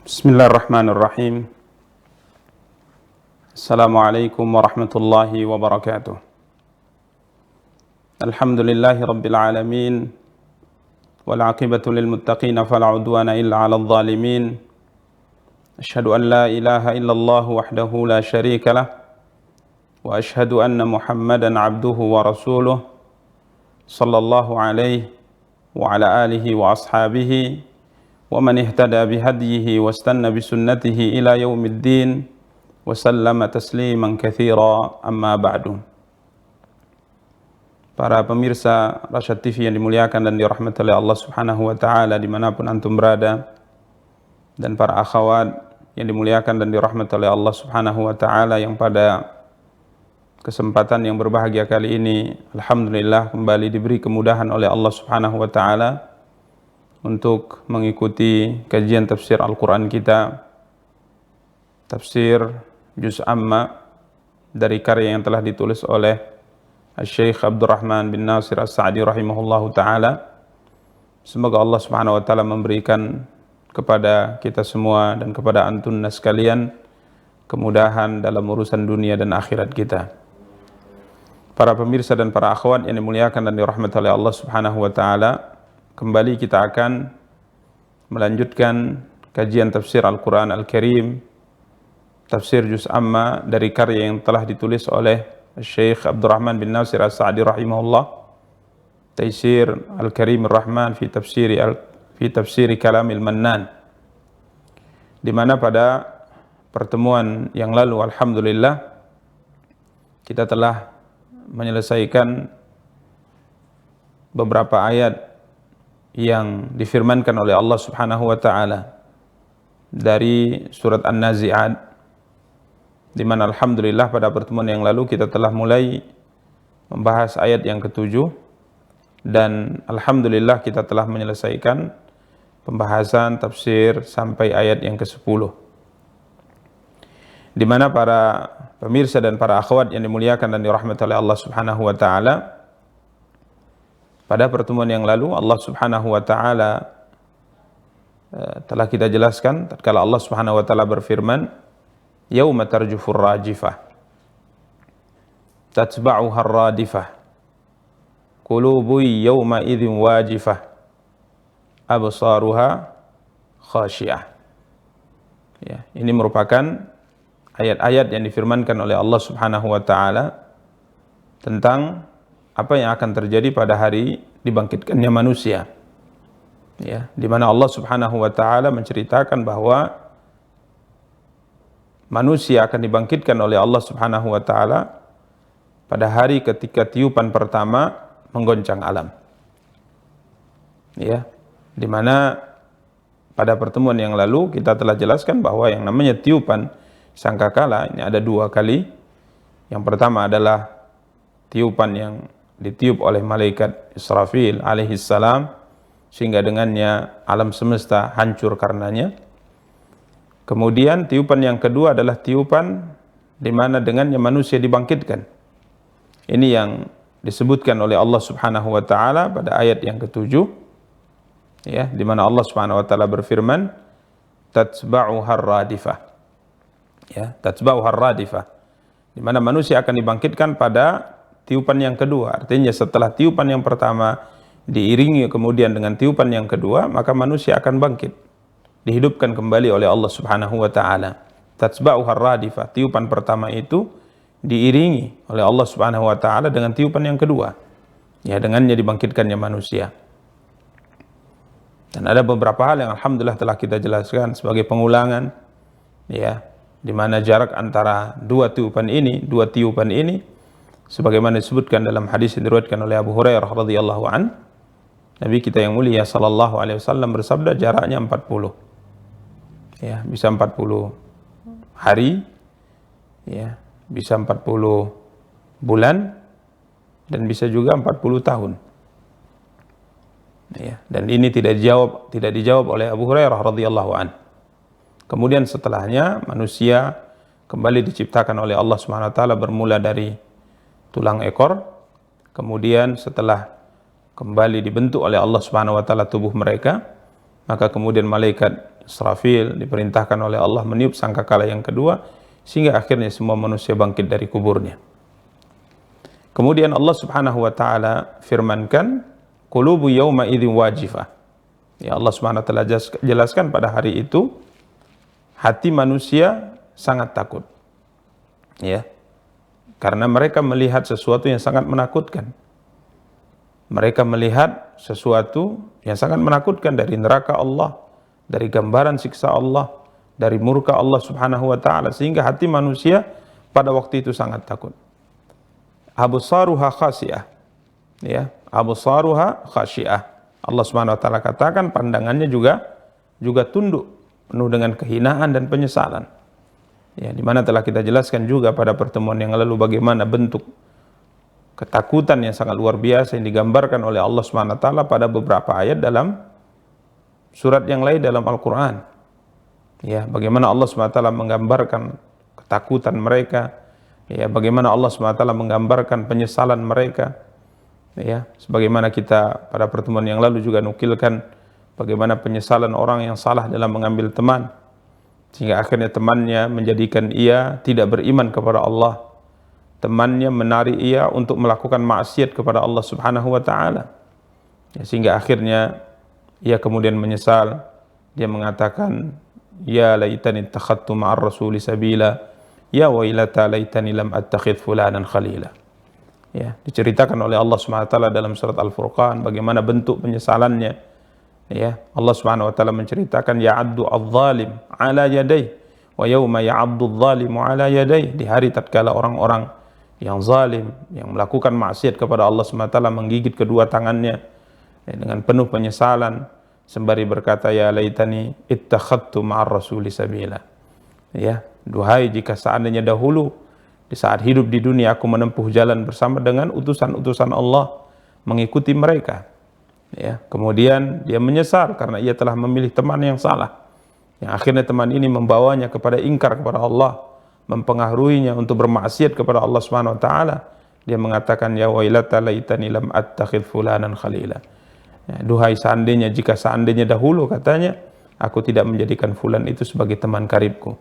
Bismillahirrahmanirrahim. Assalamualaikum warahmatullahi wabarakatuh. Alhamdulillahi rabbil alamin. Wal aqibatu lil muttaqin fala udwana illa 'alal zalimin. Asyhadu an la ilaha illallah wahdahu la syarika lah. Wa asyhadu anna Muhammadan 'abduhu wa rasuluh. Sallallahu alaihi wa ala alihi wa ashabihi wa man ihtada bihadyihi wastanna bisunnatihi ila yaumiddin wa sallama tasliman katsira, amma ba'du. Para pemirsa Rasyad TV yang dimuliakan dan dirahmati oleh Allah Subhanahu wa taala dimanapun antum berada, dan para akhwat yang dimuliakan dan dirahmati oleh Allah Subhanahu wa taala yang pada kesempatan yang berbahagia kali ini alhamdulillah kembali diberi kemudahan oleh Allah Subhanahu wa taala untuk mengikuti kajian tafsir Al-Quran kita, tafsir Juz Amma dari karya yang telah ditulis oleh Syekh Abdurrahman bin Nasir As-Sa'di rahimahullahu ta'ala. Semoga Allah subhanahu wa ta'ala memberikan kepada kita semua dan kepada antunna sekalian kemudahan dalam urusan dunia dan akhirat kita. Para pemirsa dan para akhwat yang dimuliakan dan dirahmati oleh Allah subhanahu wa ta'ala, kembali kita akan melanjutkan kajian tafsir Al-Quran Al-Karim, tafsir Juz Amma dari karya yang telah ditulis oleh Syekh Abdurrahman bin Nasir As-Sa'di rahimahullah, Taisir Al-Karim Ar-Rahman fi tafsiri Kalamil Mannan, di mana pada pertemuan yang lalu alhamdulillah kita telah menyelesaikan beberapa ayat yang difirmankan oleh Allah Subhanahu wa taala dari surat An-Nazi'at, di mana alhamdulillah pada pertemuan yang lalu kita telah mulai membahas ayat yang ke-7, dan alhamdulillah kita telah menyelesaikan pembahasan tafsir sampai ayat yang ke-10, di mana para pemirsa dan para akhwat yang dimuliakan dan dirahmati oleh Allah Subhanahu wa taala, pada pertemuan yang lalu Allah Subhanahu wa taala telah kita jelaskan tatkala Allah Subhanahu wa taala berfirman, yauma tarjufur rajifah tatba'uha ar-radifah qulubu yawma idzin wajifah absaruha khashi'ah. Ya, ini merupakan ayat-ayat yang difirmankan oleh Allah Subhanahu wa taala tentang apa yang akan terjadi pada hari dibangkitkannya manusia. Ya, di mana Allah Subhanahu wa taala menceritakan bahwa manusia akan dibangkitkan oleh Allah Subhanahu wa taala pada hari ketika tiupan pertama menggoncang alam. Ya, di mana pada pertemuan yang lalu kita telah jelaskan bahwa yang namanya tiupan sangkakala ini ada dua kali. Yang pertama adalah tiupan yang ditiup oleh malaikat Israfil alaihi salam, sehingga dengannya alam semesta hancur karenanya. Kemudian tiupan yang kedua adalah tiupan di mana dengannya manusia dibangkitkan. Ini yang disebutkan oleh Allah Subhanahu wa taala pada ayat yang ke-7, ya, di mana Allah Subhanahu wa taala berfirman, tatba'uha ar-radifah. Ya, tatba'uha ar-radifah, di mana manusia akan dibangkitkan pada tiupan yang kedua. Artinya setelah tiupan yang pertama diiringi kemudian dengan tiupan yang kedua, maka manusia akan bangkit, dihidupkan kembali oleh Allah Subhanahu wa taala. Tatba'uha ar-radifah, tiupan pertama itu diiringi oleh Allah Subhanahu wa taala dengan tiupan yang kedua. Ya, dengannya dibangkitkannya manusia. Dan ada beberapa hal yang alhamdulillah telah kita jelaskan sebagai pengulangan, ya, di mana jarak antara dua tiupan ini sebagaimana disebutkan dalam hadis yang diriwayatkan oleh Abu Hurairah radhiyallahu an, Nabi kita yang mulia sallallahu alaihi wasallam bersabda jaraknya 40. Ya, bisa 40 hari, ya, bisa 40 bulan, dan bisa juga 40 tahun. Ya, dan ini tidak dijawab oleh Abu Hurairah radhiyallahu an. Kemudian setelahnya manusia kembali diciptakan oleh Allah Subhanahu wa taala bermula dari tulang ekor, kemudian setelah kembali dibentuk oleh Allah Subhanahu wa taala tubuh mereka, maka kemudian malaikat Israfil diperintahkan oleh Allah meniup sangkakala yang kedua, sehingga akhirnya semua manusia bangkit dari kuburnya. Kemudian Allah Subhanahu wa taala firmankan, qulubu yauma idzin wajifah. Ya, Allah Subhanahu wa taala jelaskan pada hari itu hati manusia sangat takut. Ya. Karena mereka melihat sesuatu yang sangat menakutkan. Mereka melihat sesuatu yang sangat menakutkan dari neraka Allah, dari gambaran siksa Allah, dari murka Allah Subhanahu wa taala, sehingga hati manusia pada waktu itu sangat takut. Absaruha khasyiah. Ya, absaruha khasyiah. Allah Subhanahu wa taala katakan pandangannya juga tunduk, penuh dengan kehinaan dan penyesalan. Ya, di mana telah kita jelaskan juga pada pertemuan yang lalu bagaimana bentuk ketakutan yang sangat luar biasa yang digambarkan oleh Allah Subhanahu wa taala pada beberapa ayat dalam surat yang lain dalam Al-Qur'an. Ya, bagaimana Allah Subhanahu wa taala menggambarkan ketakutan mereka, ya, bagaimana Allah Subhanahu wa taala menggambarkan penyesalan mereka. Ya, sebagaimana kita pada pertemuan yang lalu juga nukilkan bagaimana penyesalan orang yang salah dalam mengambil teman, sehingga akhirnya temannya menjadikan ia tidak beriman kepada Allah. Temannya menarik ia untuk melakukan maksiat kepada Allah Subhanahu wa taala. Ya, sehingga akhirnya ia kemudian menyesal. Dia mengatakan, ya laitani takhattu ma'ar rasuli sabila, ya wailata laitani lam attakhidh fulanan khalila. Ya, diceritakan oleh Allah Subhanahu wa taala dalam surat Al-Furqan bagaimana bentuk penyesalannya. Ya, Allah Subhanahu wa taala menceritakan ya'addu adh-dhalim ala yadayhi wa yauma ya'addu adh-dhalimu ala yadayhi, di hari tatkala orang-orang yang zalim, yang melakukan maksiat kepada Allah SWT menggigit kedua tangannya dengan penuh penyesalan sembari berkata, ya laitani ittakhadtu ma'ar rasuli sabila. Ya, duhai jika seandainya dahulu di saat hidup di dunia aku menempuh jalan bersama dengan utusan-utusan Allah, mengikuti mereka. Ya, kemudian dia menyesal karena ia telah memilih teman yang salah, yang akhirnya teman ini membawanya kepada ingkar kepada Allah, mempengaruhinya untuk bermaksiat kepada Allah Subhanahu wa taala. Dia mengatakan, ya wailata laitani lam attakhidh fulanan khalila. Ya, duhai jika seandainya dahulu, katanya, aku tidak menjadikan fulan itu sebagai teman karibku.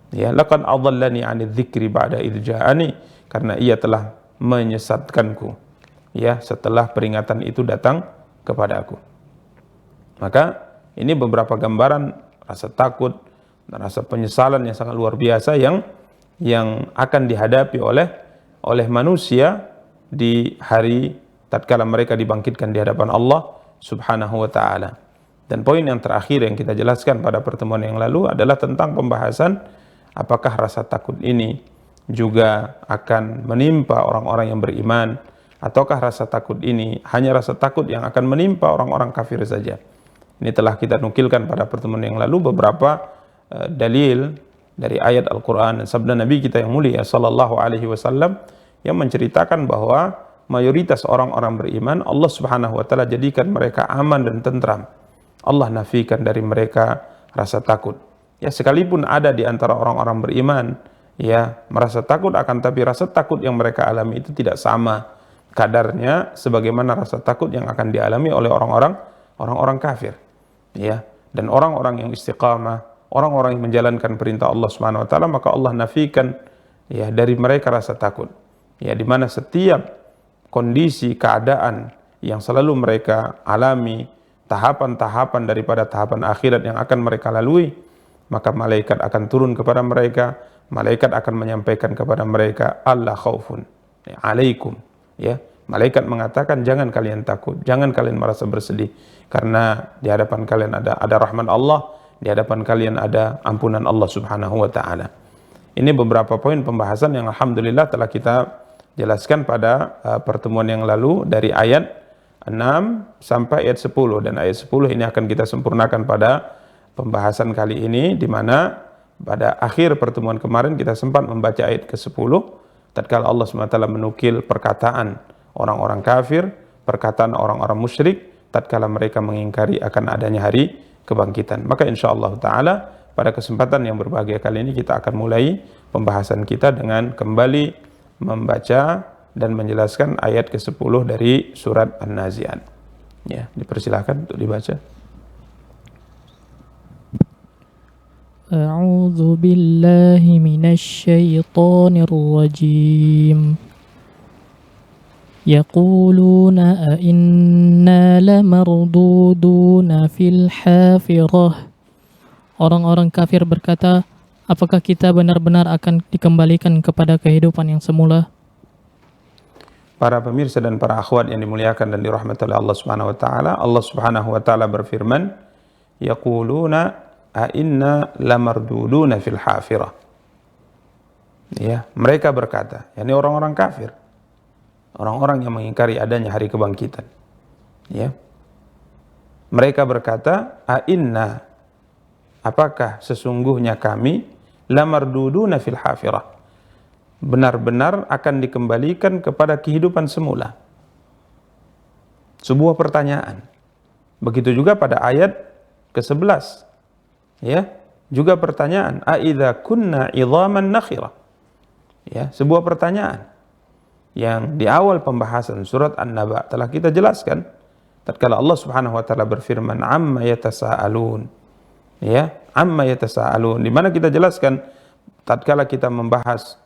Ya, laqad adallani 'anidz dzikri ba'da idz ja'ani, karena ia telah menyesatkanku, ya, setelah peringatan itu datang kepadaku. Maka ini beberapa gambaran rasa takut dan rasa penyesalan yang sangat luar biasa yang akan dihadapi oleh manusia di hari tatkala mereka dibangkitkan di hadapan Allah Subhanahu wa taala. Dan poin yang terakhir yang kita jelaskan pada pertemuan yang lalu adalah tentang pembahasan apakah rasa takut ini juga akan menimpa orang-orang yang beriman, ataukah rasa takut ini hanya rasa takut yang akan menimpa orang-orang kafir saja. Ini telah kita nukilkan pada pertemuan yang lalu beberapa dalil dari ayat Al-Quran dan sabda Nabi kita yang mulia sallallahu alaihi wasallam yang menceritakan bahwa mayoritas orang-orang beriman Allah Subhanahu wa taala jadikan mereka aman dan tentram. Allah nafikan dari mereka rasa takut. Ya, sekalipun ada di antara orang-orang beriman ya merasa takut, akan tapi rasa takut yang mereka alami itu tidak sama kadarnya sebagaimana rasa takut yang akan dialami oleh orang-orang kafir. Ya, dan orang-orang yang istiqamah, orang-orang yang menjalankan perintah Allah Subhanahu wa taala, maka Allah nafikan ya dari mereka rasa takut. Ya, di mana setiap kondisi keadaan yang selalu mereka alami, tahapan-tahapan daripada tahapan akhirat yang akan mereka lalui, maka malaikat akan turun kepada mereka, malaikat akan menyampaikan kepada mereka, alla khaufun alaikum. Ya, malaikat mengatakan jangan kalian takut, jangan kalian merasa bersedih, karena di hadapan kalian ada rahmat Allah, di hadapan kalian ada ampunan Allah Subhanahu wa taala. Ini beberapa poin pembahasan yang alhamdulillah telah kita jelaskan pada pertemuan yang lalu dari ayat 6 sampai ayat 10, dan ayat 10 ini akan kita sempurnakan pada pembahasan kali ini, di mana pada akhir pertemuan kemarin kita sempat membaca ayat ke-10 tatkala Allah SWT menukil perkataan orang-orang kafir, perkataan orang-orang musyrik tatkala mereka mengingkari akan adanya hari kebangkitan. Maka insyaallah taala pada kesempatan yang berbahagia kali ini kita akan mulai pembahasan kita dengan kembali membaca dan menjelaskan ayat ke-10 dari surat An-Nazi'at. Ya, dipersilakan untuk dibaca. أعوذ بالله من الشيطان الرجيم يقولون أئنا لمردودون في الحافرة. Orang-orang kafir berkata, apakah kita benar-benar akan dikembalikan kepada kehidupan yang semula? Para pemirsa dan para akhwat yang dimuliakan dan dirahmati oleh Allah Subhanahu wa taala, Allah Subhanahu wa taala berfirman, yaquluna a inna lamarduduna fil hafirah. Ya, mereka berkata, yakni orang-orang kafir, orang-orang yang mengingkari adanya hari kebangkitan. Ya. Mereka berkata, a inna, apakah sesungguhnya kami lamarduduna fil hafirah, benar-benar akan dikembalikan kepada kehidupan semula. Sebuah pertanyaan. Begitu juga pada ayat ke-11. Ya, juga pertanyaan, a idza kunna idhaman nakhira. Ya, sebuah pertanyaan yang di awal pembahasan surat An-Naba telah kita jelaskan tatkala Allah Subhanahu wa taala berfirman amma yatasaalun. Ya, amma yatasaalun, di mana kita jelaskan tatkala kita membahas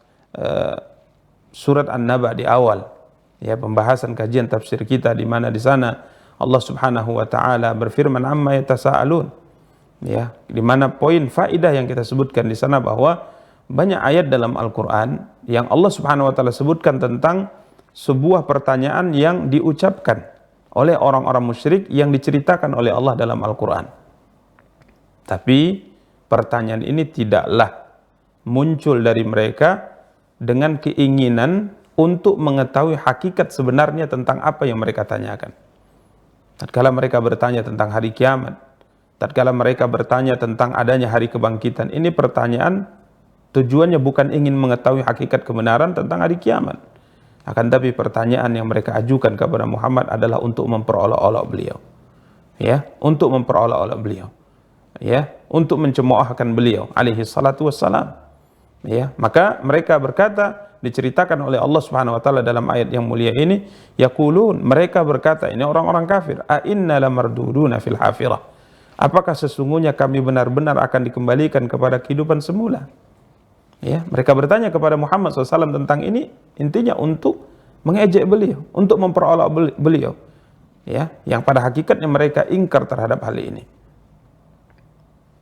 surat An-Naba di awal, ya, pembahasan kajian tafsir kita, di mana di sana Allah Subhanahu wa taala berfirman amma yatasaalun. Ya, di mana poin faidah yang kita sebutkan di sana bahwa banyak ayat dalam Al-Qur'an yang Allah Subhanahu wa taala sebutkan tentang sebuah pertanyaan yang diucapkan oleh orang-orang musyrik yang diceritakan oleh Allah dalam Al-Qur'an. Tapi pertanyaan ini tidaklah muncul dari mereka dengan keinginan untuk mengetahui hakikat sebenarnya tentang apa yang mereka tanyakan. Tatkala mereka bertanya tentang hari kiamat, tatkala mereka bertanya tentang adanya hari kebangkitan, ini pertanyaan tujuannya bukan ingin mengetahui hakikat kebenaran tentang hari kiamat. Akan tapi pertanyaan yang mereka ajukan kepada Muhammad adalah untuk memperolok-olok beliau. Ya, untuk memperolok-olok beliau. Ya, untuk mencemoohkan beliau alaihi salatu wassalam. Ya, maka mereka berkata, diceritakan oleh Allah Subhanahu wa taala dalam ayat yang mulia ini, yaqulun, mereka berkata, ini orang-orang kafir, a inna lamarduduna fil hafirah. Apakah sesungguhnya kami benar-benar akan dikembalikan kepada kehidupan semula? Ya, mereka bertanya kepada Muhammad SAW tentang ini, intinya untuk mengejek beliau, untuk memperolok beliau. Ya, yang pada hakikatnya mereka ingkar terhadap hal ini.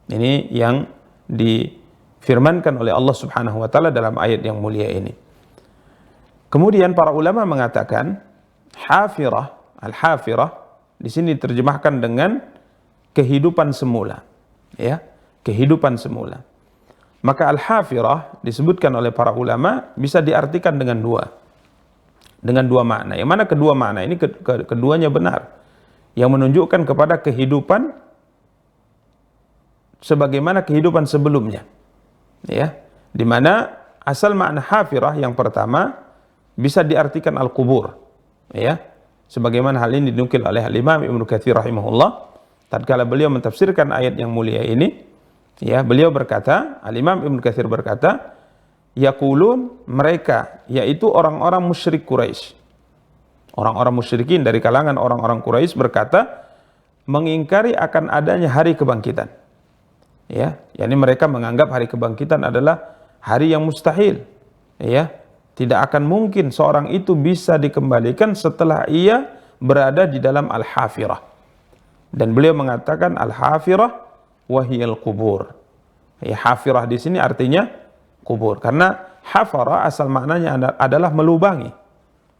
Ini yang difirmankan oleh Allah Subhanahu wa taala dalam ayat yang mulia ini. Kemudian para ulama mengatakan hafirah, al-hafirah di sini diterjemahkan dengan kehidupan semula, ya, kehidupan semula. Maka al-hafirah disebutkan oleh para ulama bisa diartikan dengan dua makna. Yang mana kedua makna ini keduanya benar, yang menunjukkan kepada kehidupan sebagaimana kehidupan sebelumnya, ya, di mana asal makna hafirah yang pertama bisa diartikan al-qubur, ya, sebagaimana hal ini dinukil oleh Imam Ibnu Katsir rahimahullah tatkala beliau mentafsirkan ayat yang mulia ini. Ya, beliau berkata, Al-Imam Ibnu Katsir berkata, yaqulun, mereka, yaitu orang-orang musyrik Quraisy, orang-orang musyrikin dari kalangan orang-orang Quraisy berkata, mengingkari akan adanya hari kebangkitan. Ya, yakni mereka menganggap hari kebangkitan adalah hari yang mustahil. Ya, tidak akan mungkin seorang itu bisa dikembalikan setelah ia berada di dalam al-hafirah. Dan beliau mengatakan al-hafirah wahiyal kubur. Ya, hafirah di sini artinya kubur, karena hafara asal maknanya adalah melubangi.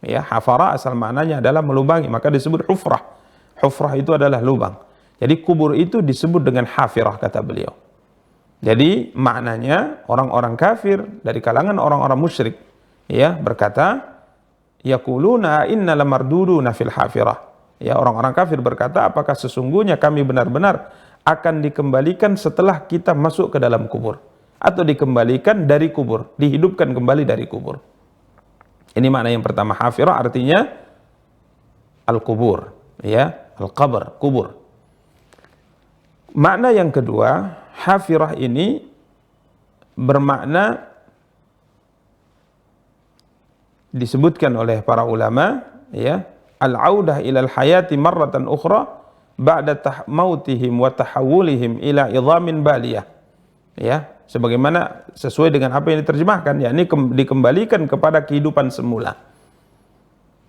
Ya, hafara asal maknanya adalah melubangi, maka disebut hufrah. Hufrah itu adalah lubang. Jadi kubur itu disebut dengan hafirah, kata beliau. Jadi maknanya orang-orang kafir dari kalangan orang-orang musyrik, ya, berkata, yaquluna inna lamarduduna fil hafirah. Ya, orang-orang kafir berkata, apakah sesungguhnya kami benar-benar akan dikembalikan setelah kita masuk ke dalam kubur, atau dikembalikan dari kubur, dihidupkan kembali dari kubur. Ini makna yang pertama, hafirah artinya al-kubur, ya, al-qabr, kubur. Makna yang kedua, hafirah ini bermakna, disebutkan oleh para ulama, ya, al-audah ilal hayati marratan ukhra ba'da mautihim wa tahawulihim ila idhamin baliyah. Ya, sebagaimana sesuai dengan apa yang diterjemahkan, yakni dikembalikan kepada kehidupan semula.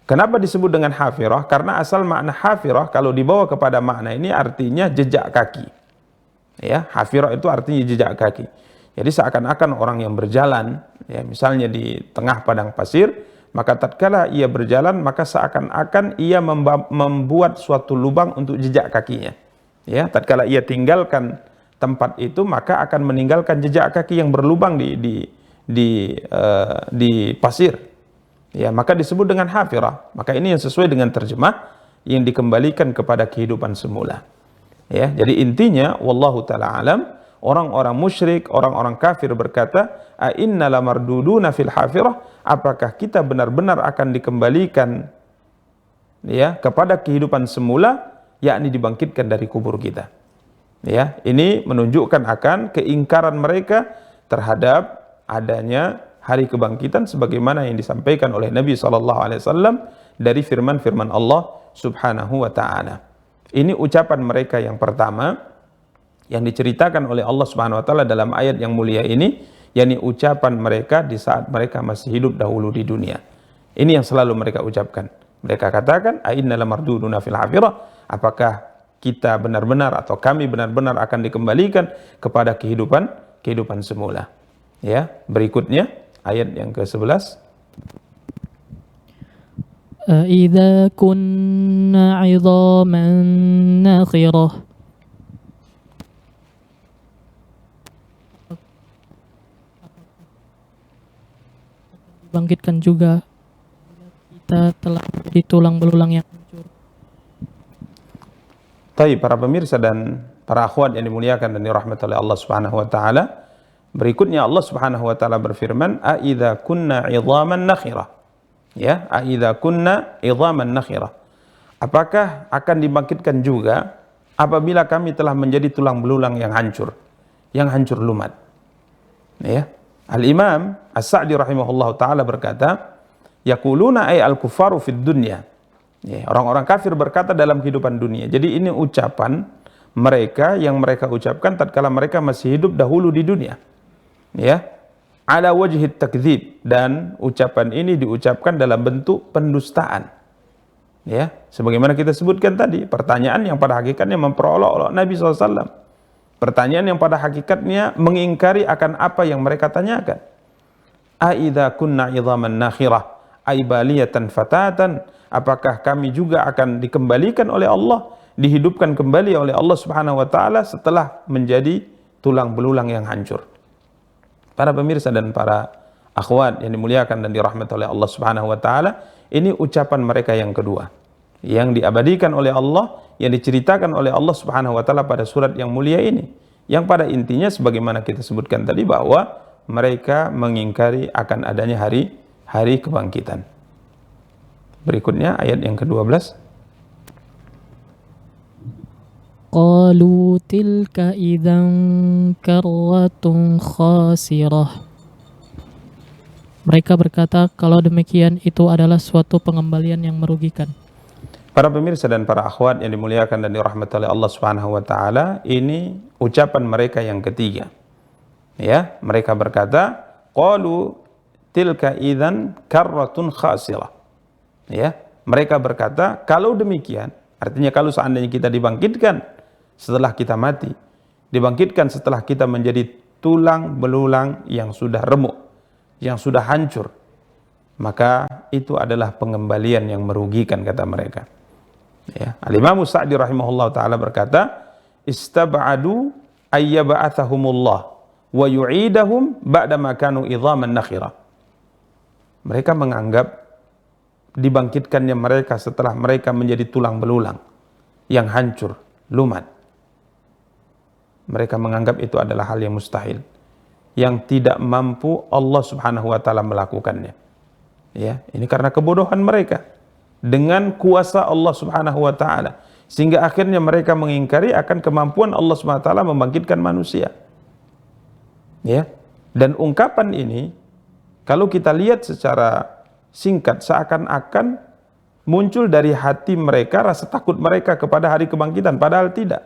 Kenapa disebut dengan hafirah? Karena asal makna hafirah kalau dibawa kepada makna ini artinya jejak kaki. Ya, hafirah itu artinya jejak kaki. Jadi seakan-akan orang yang berjalan, ya, misalnya di tengah padang pasir, maka tatkala ia berjalan, maka seakan-akan ia membuat suatu lubang untuk jejak kakinya. Ya, tatkala ia tinggalkan tempat itu, maka akan meninggalkan jejak kaki yang berlubang di pasir. Ya, maka disebut dengan hafirah. Maka ini yang sesuai dengan terjemah yang dikembalikan kepada kehidupan semula. Ya, jadi intinya wallahu taala alam, orang-orang musyrik, orang-orang kafir berkata, "A inna lamarduduna fil hafirah?" Apakah kita benar-benar akan dikembalikan ya kepada kehidupan semula, yakni dibangkitkan dari kubur kita. Ya, ini menunjukkan akan keingkaran mereka terhadap adanya hari kebangkitan sebagaimana yang disampaikan oleh Nabi SAW dari firman-firman Allah Subhanahu wa taala. Ini ucapan mereka yang pertama yang diceritakan oleh Allah Subhanahu wa taala dalam ayat yang mulia ini, yakni ucapan mereka di saat mereka masih hidup dahulu di dunia. Ini yang selalu mereka ucapkan. Mereka katakan, "Ainna lamarduduna fil hafirah?" Apakah kita benar-benar atau kami benar-benar akan dikembalikan kepada kehidupan semula. Ya, berikutnya ayat yang ke-11. Idza kunna 'idhaman nakhirah. Bangkitkan juga kita telah menjadi tulang belulang yang hancur. Baik, para pemirsa dan para akhwat yang dimuliakan dan dirahmati oleh Allah Subhanahu wa taala. Berikutnya Allah Subhanahu wa taala berfirman, "A idza kunna 'idhaman nakhirah." Ya, "A idza kunna 'idhaman nakhirah." Apakah akan dibangkitkan juga apabila kami telah menjadi tulang belulang yang hancur lumat. Ya. Al-Imam As-Sa'di rahimahullahu taala berkata, yaquluna ay al-kuffaru fid dunya. Ya, orang-orang kafir berkata dalam kehidupan dunia. Jadi ini ucapan mereka yang mereka ucapkan tatkala mereka masih hidup dahulu di dunia. Ya. Ala wajhi takdzib, dan ucapan ini diucapkan dalam bentuk pendustaan. Ya, sebagaimana kita sebutkan tadi, pertanyaan yang pada hakikatnya memperolok-olok Nabi SAW. Pertanyaan yang pada hakikatnya mengingkari akan apa yang mereka tanyakan. A idza kunna 'idhaman nakhirah ay baliyatan fatatan, apakah kami juga akan dikembalikan oleh Allah, dihidupkan kembali oleh Allah Subhanahu wa taala setelah menjadi tulang belulang yang hancur. Para pemirsa dan para akhwat yang dimuliakan dan dirahmati oleh Allah Subhanahu wa taala, ini ucapan mereka yang kedua yang diabadikan oleh Allah, yang diceritakan oleh Allah Subhanahu wa taala pada surat yang mulia ini, yang pada intinya sebagaimana kita sebutkan tadi bahwa mereka mengingkari akan adanya hari kebangkitan. Berikutnya ayat yang ke-12. Qalu tilka idzan karratun khasirah. Mereka berkata, kalau demikian itu adalah suatu pengembalian yang merugikan. Para pemirsa dan para akhwat yang dimuliakan dan dirahmati oleh Allah Subhanahu wa taala, ini ucapan mereka yang ketiga. Ya, mereka berkata, qalu tilka idzan karratun khasirah. Ya, mereka berkata, kalau demikian, artinya kalau seandainya kita dibangkitkan setelah kita mati, dibangkitkan setelah kita menjadi tulang belulang yang sudah remuk, yang sudah hancur, maka itu adalah pengembalian yang merugikan, kata mereka. Ya, Al-Imam Sa'di rahimahullah ta'ala berkata, istab'adu ayyaba'athahumullah wa yu'idahum ba'da ma kanu idhaman nakhirah. Mereka menganggap dibangkitkannya mereka setelah mereka menjadi tulang belulang yang hancur, lumat. Mereka menganggap itu adalah hal yang mustahil, yang tidak mampu Allah Subhanahu wa taala melakukannya. Ya, ini karena kebodohan mereka dengan kuasa Allah Subhanahu wa taala, sehingga akhirnya mereka mengingkari akan kemampuan Allah Subhanahu wa taala membangkitkan manusia. Ya. Dan ungkapan ini kalau kita lihat secara singkat seakan-akan muncul dari hati mereka, rasa takut mereka kepada hari kebangkitan, padahal tidak.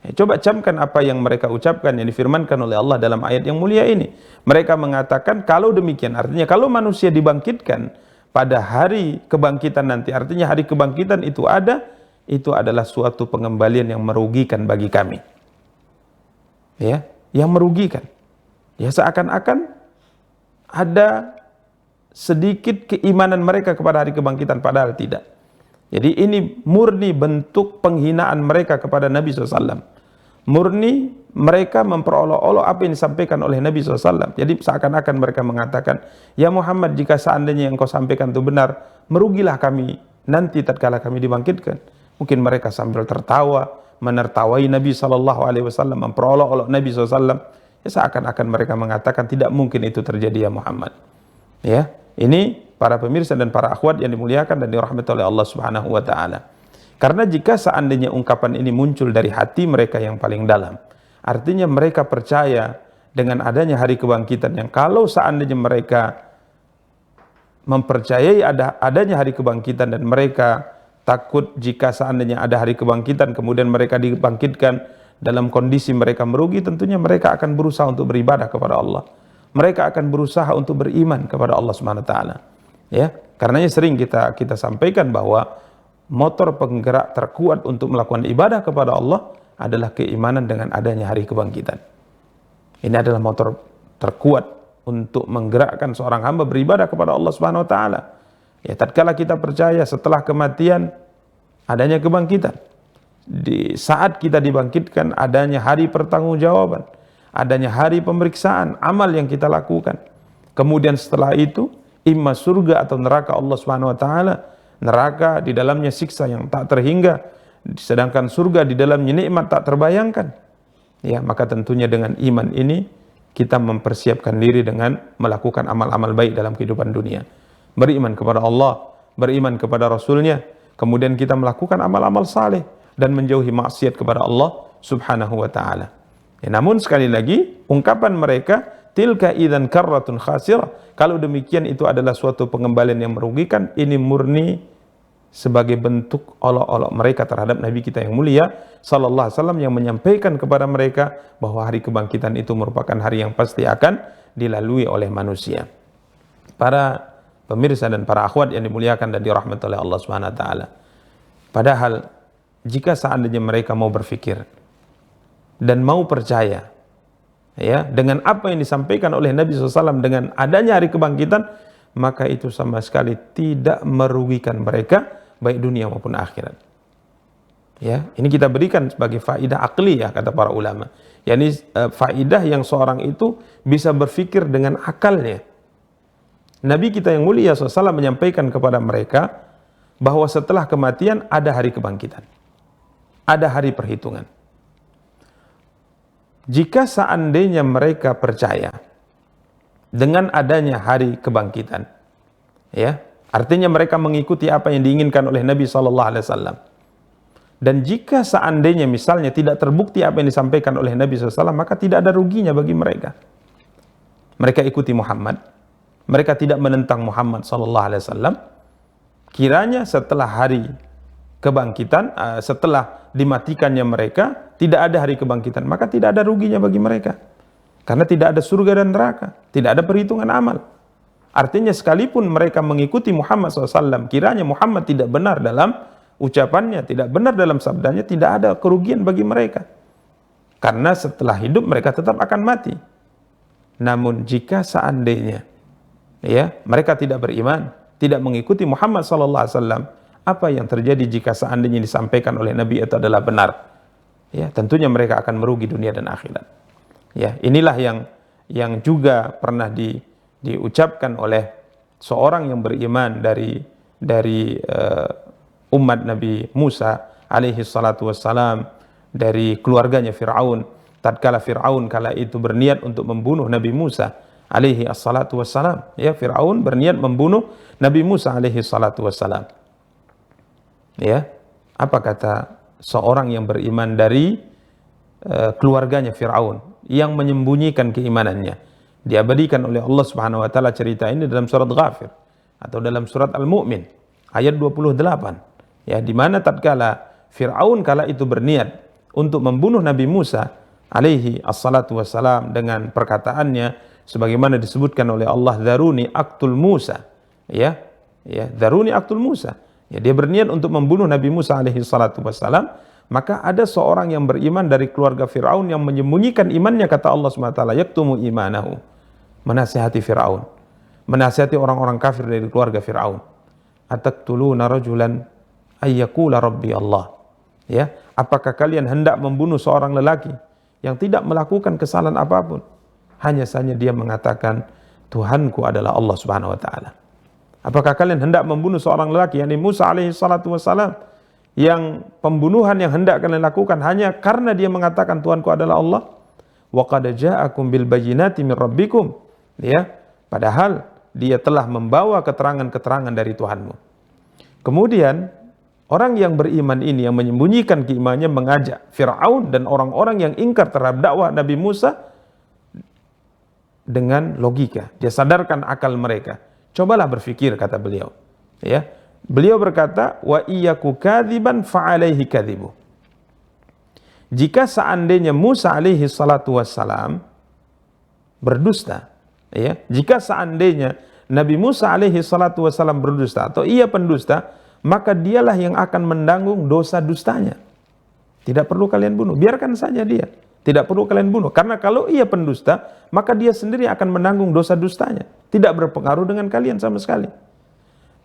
Coba camkan apa yang mereka ucapkan yang difirmankan oleh Allah dalam ayat yang mulia ini. Mereka mengatakan kalau demikian, artinya kalau manusia dibangkitkan pada hari kebangkitan nanti, artinya hari kebangkitan itu ada, itu adalah suatu pengembalian yang merugikan bagi kami. Ya, yang merugikan. Ya, seakan-akan ada sedikit keimanan mereka kepada hari kebangkitan, padahal tidak. Jadi ini murni bentuk penghinaan mereka kepada Nabi SAW. Murni mereka memperolok-olok apa yang disampaikan oleh Nabi SAW. Jadi seakan-akan mereka mengatakan, ya Muhammad, jika seandainya yang kau sampaikan itu benar, merugilah kami nanti tatkala kami dibangkitkan. Mungkin mereka sambil tertawa, menertawai Nabi SAW, memperolok-olok Nabi SAW. Ya, seakan-akan mereka mengatakan tidak mungkin itu terjadi ya Muhammad. Ya, ini para pemirsa dan para akhwat yang dimuliakan dan dirahmati oleh Allah Subhanahu wa taala. Karena jika seandainya ungkapan ini muncul dari hati mereka yang paling dalam, artinya mereka percaya dengan adanya hari kebangkitan, yang kalau seandainya mereka mempercayai adanya hari kebangkitan dan mereka takut jika seandainya ada hari kebangkitan kemudian mereka dibangkitkan dalam kondisi mereka merugi, tentunya mereka akan berusaha untuk beribadah kepada Allah. Mereka akan berusaha untuk beriman kepada Allah Subhanahu wa taala. Ya, karenanya sering kita sampaikan bahwa motor penggerak terkuat untuk melakukan ibadah kepada Allah adalah keimanan dengan adanya hari kebangkitan. Ini adalah motor terkuat untuk menggerakkan seorang hamba beribadah kepada Allah Subhanahu wa taala. Ya, tatkala kita percaya setelah kematian adanya kebangkitan. Di saat kita dibangkitkan adanya hari pertanggungjawaban, adanya hari pemeriksaan amal yang kita lakukan. Kemudian setelah itu imma surga atau neraka Allah Subhanahu wa taala. Neraka di dalamnya siksa yang tak terhingga, sedangkan surga di dalamnya nikmat tak terbayangkan. Ya, maka tentunya dengan iman ini kita mempersiapkan diri dengan melakukan amal-amal baik dalam kehidupan dunia. Beriman kepada Allah, beriman kepada Rasulnya, kemudian kita melakukan amal-amal saleh dan menjauhi maksiat kepada Allah Subhanahu wa taala. Ya, namun sekali lagi ungkapan mereka tilka idzan karratun khasirah, kalau demikian itu adalah suatu pengembalian yang merugikan. Ini murni sebagai bentuk olok-olok mereka terhadap Nabi kita yang mulia sallallahu alaihi wasallam, yang menyampaikan kepada mereka bahwa hari kebangkitan itu merupakan hari yang pasti akan dilalui oleh manusia. Para pemirsa dan para akhwat yang dimuliakan dan dirahmati oleh Allah Subhanahu wa taala. Padahal jika seandainya mereka mau berfikir dan mau percaya ya dengan apa yang disampaikan oleh Nabi SAW dengan adanya hari kebangkitan, maka itu sama sekali tidak merugikan mereka baik dunia maupun akhirat. Ya, ini kita berikan sebagai faidah akliyah kata para ulama. yakni faidah yang seorang itu bisa berfikir dengan akalnya. Nabi kita yang mulia SAW menyampaikan kepada mereka bahwa setelah kematian ada hari kebangkitan, ada hari perhitungan. Jika seandainya mereka percaya dengan adanya hari kebangkitan, ya, artinya mereka mengikuti apa yang diinginkan oleh Nabi SAW. Dan jika seandainya misalnya tidak terbukti apa yang disampaikan oleh Nabi SAW, maka tidak ada ruginya bagi mereka. Mereka ikuti Muhammad, mereka tidak menentang Muhammad SAW. Kiranya setelah hari kebangkitan, setelah dimatikannya mereka, tidak ada hari kebangkitan, maka tidak ada ruginya bagi mereka. Karena tidak ada surga dan neraka, tidak ada perhitungan amal. Artinya sekalipun mereka mengikuti Muhammad SAW, kiranya Muhammad tidak benar dalam ucapannya, tidak benar dalam sabdanya, tidak ada kerugian bagi mereka. Karena setelah hidup mereka tetap akan mati. Namun jika seandainya ya mereka tidak beriman, tidak mengikuti Muhammad SAW, apa yang terjadi jika seandainya disampaikan oleh Nabi itu adalah benar? Ya, tentunya mereka akan merugi dunia dan akhirat. Ya, inilah yang juga pernah diucapkan oleh seorang yang beriman dari umat Nabi Musa alaihi salatu wassalam, dari keluarganya Fir'aun. Tatkala Fir'aun kala itu berniat untuk membunuh Nabi Musa alaihi salatu wassalam, ya, Fir'aun berniat membunuh Nabi Musa alaihi salatu wassalam. Ya, apa kata seorang yang beriman dari keluarganya Fir'aun yang menyembunyikan keimanannya? Diabadikan oleh Allah Subhanahu wa taala cerita ini dalam surat Ghafir atau dalam surat Al-Mu'min ayat 28. Ya, di mana tatkala Fir'aun kala itu berniat untuk membunuh Nabi Musa alaihi assalatu wassalam dengan perkataannya sebagaimana disebutkan oleh Allah, "Dzaruni aqtul Musa." Ya, "Dzaruni aqtul Musa." Ya, dia berniat untuk membunuh Nabi Musa alaihi salatu wassalam. Maka ada seorang yang beriman dari keluarga Fir'aun yang menyembunyikan imannya, kata Allah SWT, yaktumu imanahu, menasihati Fir'aun, menasihati orang-orang kafir dari keluarga Fir'aun. Ataqtuluna rajulan ayyakula rabbi Allah. Ya, apakah kalian hendak membunuh seorang lelaki yang tidak melakukan kesalahan apapun, hanya saja dia mengatakan Tuhanku adalah Allah Subhanahu wa taala? Apakah kalian hendak membunuh seorang lelaki, yakni Musa alaihi salatu wassalam, yang pembunuhan yang hendak kalian lakukan hanya karena dia mengatakan Tuhanku adalah Allah? Wa qad ja'akum bil bayyinati min rabbikum. Ya, padahal dia telah membawa keterangan-keterangan dari Tuhanmu. Kemudian orang yang beriman ini yang menyembunyikan keimanannya mengajak Fir'aun dan orang-orang yang ingkar terhadap dakwah Nabi Musa dengan logika. Dia sadarkan akal mereka. Cobalah berfikir, kata beliau. Ya, beliau berkata, wa iyyaku kadziban fa alaihi kadzibu. Jika seandainya Musa alaihi salatu wassalam berdusta, ya, jika seandainya Nabi Musa alaihi salatu wassalam berdusta atau ia pendusta, maka dialah yang akan menanggung dosa dustanya. Tidak perlu kalian bunuh, biarkan saja dia. Tidak perlu kalian bunuh, karena kalau ia pendusta, maka dia sendiri akan menanggung dosa dustanya. Tidak berpengaruh dengan kalian sama sekali.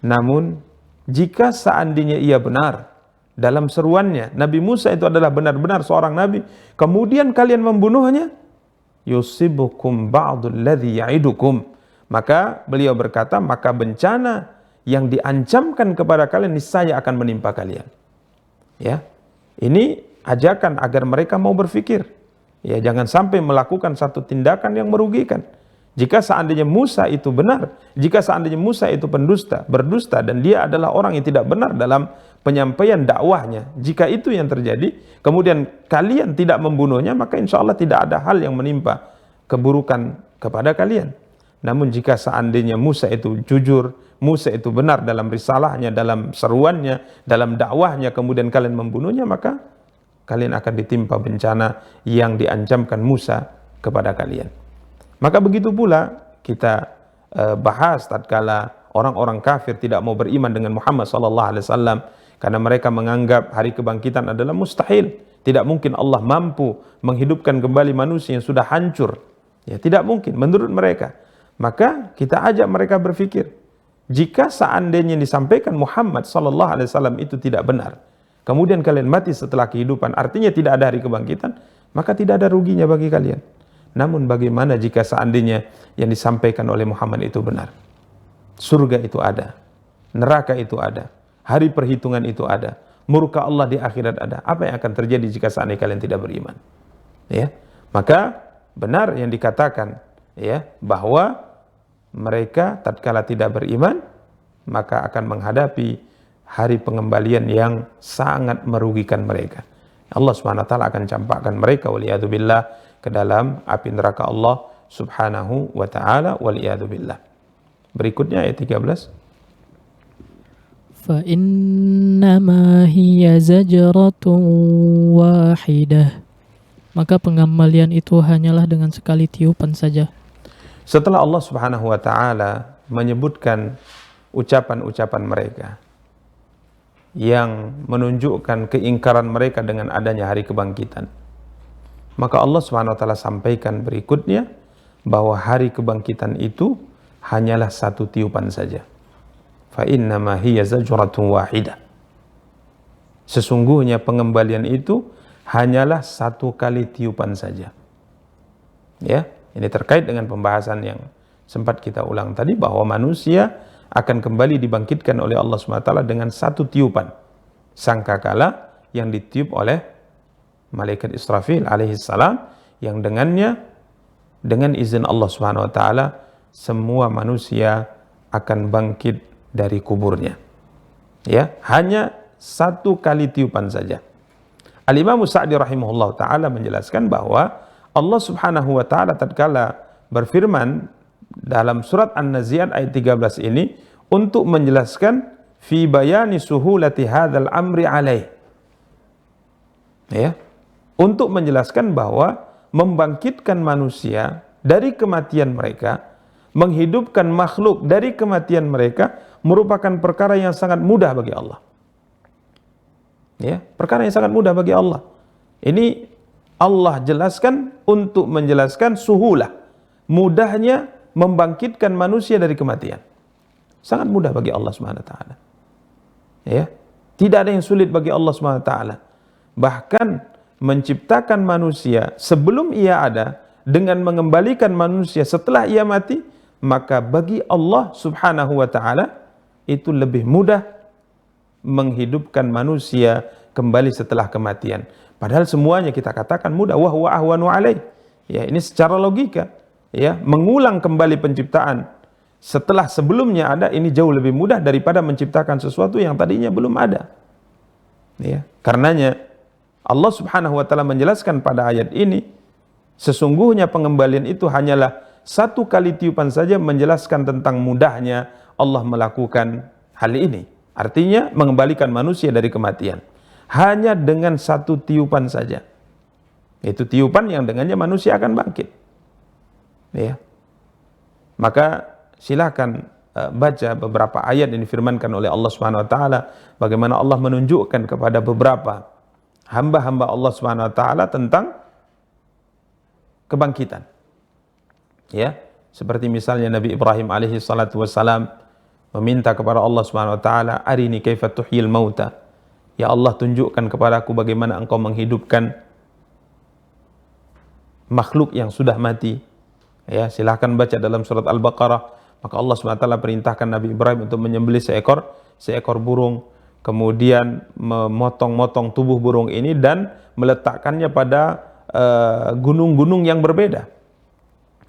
Namun, jika seandainya ia benar dalam seruannya, Nabi Musa itu adalah benar-benar seorang nabi, kemudian kalian membunuhnya, yusibukum ba'dul ladzi ya'idukum. Maka beliau berkata, maka bencana yang diancamkan kepada kalian niscaya akan menimpa kalian. Ya, ini ajakan agar mereka mau berfikir. Ya, jangan sampai melakukan satu tindakan yang merugikan. Jika seandainya Musa itu benar, jika seandainya Musa itu berdusta dan dia adalah orang yang tidak benar dalam penyampaian dakwahnya, jika itu yang terjadi, kemudian kalian tidak membunuhnya, maka insya Allah tidak ada hal yang menimpa keburukan kepada kalian. Namun jika seandainya Musa itu jujur, Musa itu benar dalam risalahnya, dalam seruannya, dalam dakwahnya, kemudian kalian membunuhnya, maka kalian akan ditimpa bencana yang diancamkan Musa kepada kalian. Maka begitu pula kita bahas tatkala orang-orang kafir tidak mau beriman dengan Muhammad SAW karena mereka menganggap hari kebangkitan adalah mustahil. Tidak mungkin Allah mampu menghidupkan kembali manusia yang sudah hancur. Ya, tidak mungkin menurut mereka. Maka kita ajak mereka berfikir, jika seandainya disampaikan Muhammad SAW itu tidak benar, kemudian kalian mati setelah kehidupan, artinya tidak ada hari kebangkitan, maka tidak ada ruginya bagi kalian. Namun bagaimana jika seandainya yang disampaikan oleh Muhammad itu benar? Surga itu ada, neraka itu ada, hari perhitungan itu ada, murka Allah di akhirat ada. Apa yang akan terjadi jika seandainya kalian tidak beriman? Ya, maka benar yang dikatakan, ya, bahwa mereka tatkala tidak beriman maka akan menghadapi hari pengembalian yang sangat merugikan mereka. Allah SWT akan campakkan mereka waliyadzubillah ke dalam api neraka Allah Subhanahu wa taala waliyadzubillah. Berikutnya ayat 13. Fa innama hiya zajratun wahidah. Maka pengembalian itu hanyalah dengan sekali tiupan saja. Setelah Allah Subhanahu wa taala menyebutkan ucapan-ucapan mereka yang menunjukkan keingkaran mereka dengan adanya hari kebangkitan, maka Allah Subhanahu wa taala sampaikan berikutnya bahwa hari kebangkitan itu hanyalah satu tiupan saja. Fa innama hiya zajratun wahidah. Sesungguhnya pengembalian itu hanyalah satu kali tiupan saja. Ya, ini terkait dengan pembahasan yang sempat kita ulang tadi, bahwa manusia akan kembali dibangkitkan oleh Allah SWT dengan satu tiupan, sangkakala yang ditiup oleh malaikat Israfil alaihissalam, yang dengannya, dengan izin Allah SWT, semua manusia akan bangkit dari kuburnya. Ya, hanya satu kali tiupan saja. Al-Imam Sa'di rahimahullah ta'ala menjelaskan bahwa Allah Subhanahu wa taala tatkala berfirman dalam surat An-Nazi'at ayat 13 ini untuk menjelaskan fi bayani suhulati hadzal amri alaih. Ya. untuk menjelaskan bahwa membangkitkan manusia dari kematian mereka, menghidupkan makhluk dari kematian mereka merupakan perkara yang sangat mudah bagi Allah. Ya, perkara yang sangat mudah bagi Allah. Ini Allah jelaskan untuk menjelaskan suhulah, mudahnya membangkitkan manusia dari kematian. Sangat mudah bagi Allah Subhanahu wa taala. Ya, tidak ada yang sulit bagi Allah Subhanahu wa taala. Bahkan menciptakan manusia sebelum ia ada dengan mengembalikan manusia setelah ia mati, maka bagi Allah Subhanahu wa taala itu lebih mudah menghidupkan manusia kembali setelah kematian. Padahal semuanya kita katakan mudah, wa huwa ahwanu alaih. Ya, ini secara logika, ya, mengulang kembali penciptaan setelah sebelumnya ada ini jauh lebih mudah daripada menciptakan sesuatu yang tadinya belum ada. Ya, karenanya Allah Subhanahu wa taala menjelaskan pada ayat ini, sesungguhnya pengembalian itu hanyalah satu kali tiupan saja, menjelaskan tentang mudahnya Allah melakukan hal ini. Artinya mengembalikan manusia dari kematian hanya dengan satu tiupan saja. Itu tiupan yang dengannya manusia akan bangkit. Ya. Maka silakan baca beberapa ayat yang difirmankan oleh Allah Subhanahu wa taala, bagaimana Allah menunjukkan kepada beberapa hamba-hamba Allah Subhanahu wa taala tentang kebangkitan. Ya, seperti misalnya Nabi Ibrahim alaihi salatu wassalam meminta kepada Allah Subhanahu wa taala, arini kaifa tuhyil mauta. Ya Allah, tunjukkan kepadaku bagaimana engkau menghidupkan makhluk yang sudah mati. Ya, silahkan baca dalam surat Al-Baqarah. Maka Allah Subhanahu wa taala perintahkan Nabi Ibrahim untuk menyembelih seekor burung, kemudian memotong-motong tubuh burung ini dan meletakkannya pada gunung-gunung yang berbeda.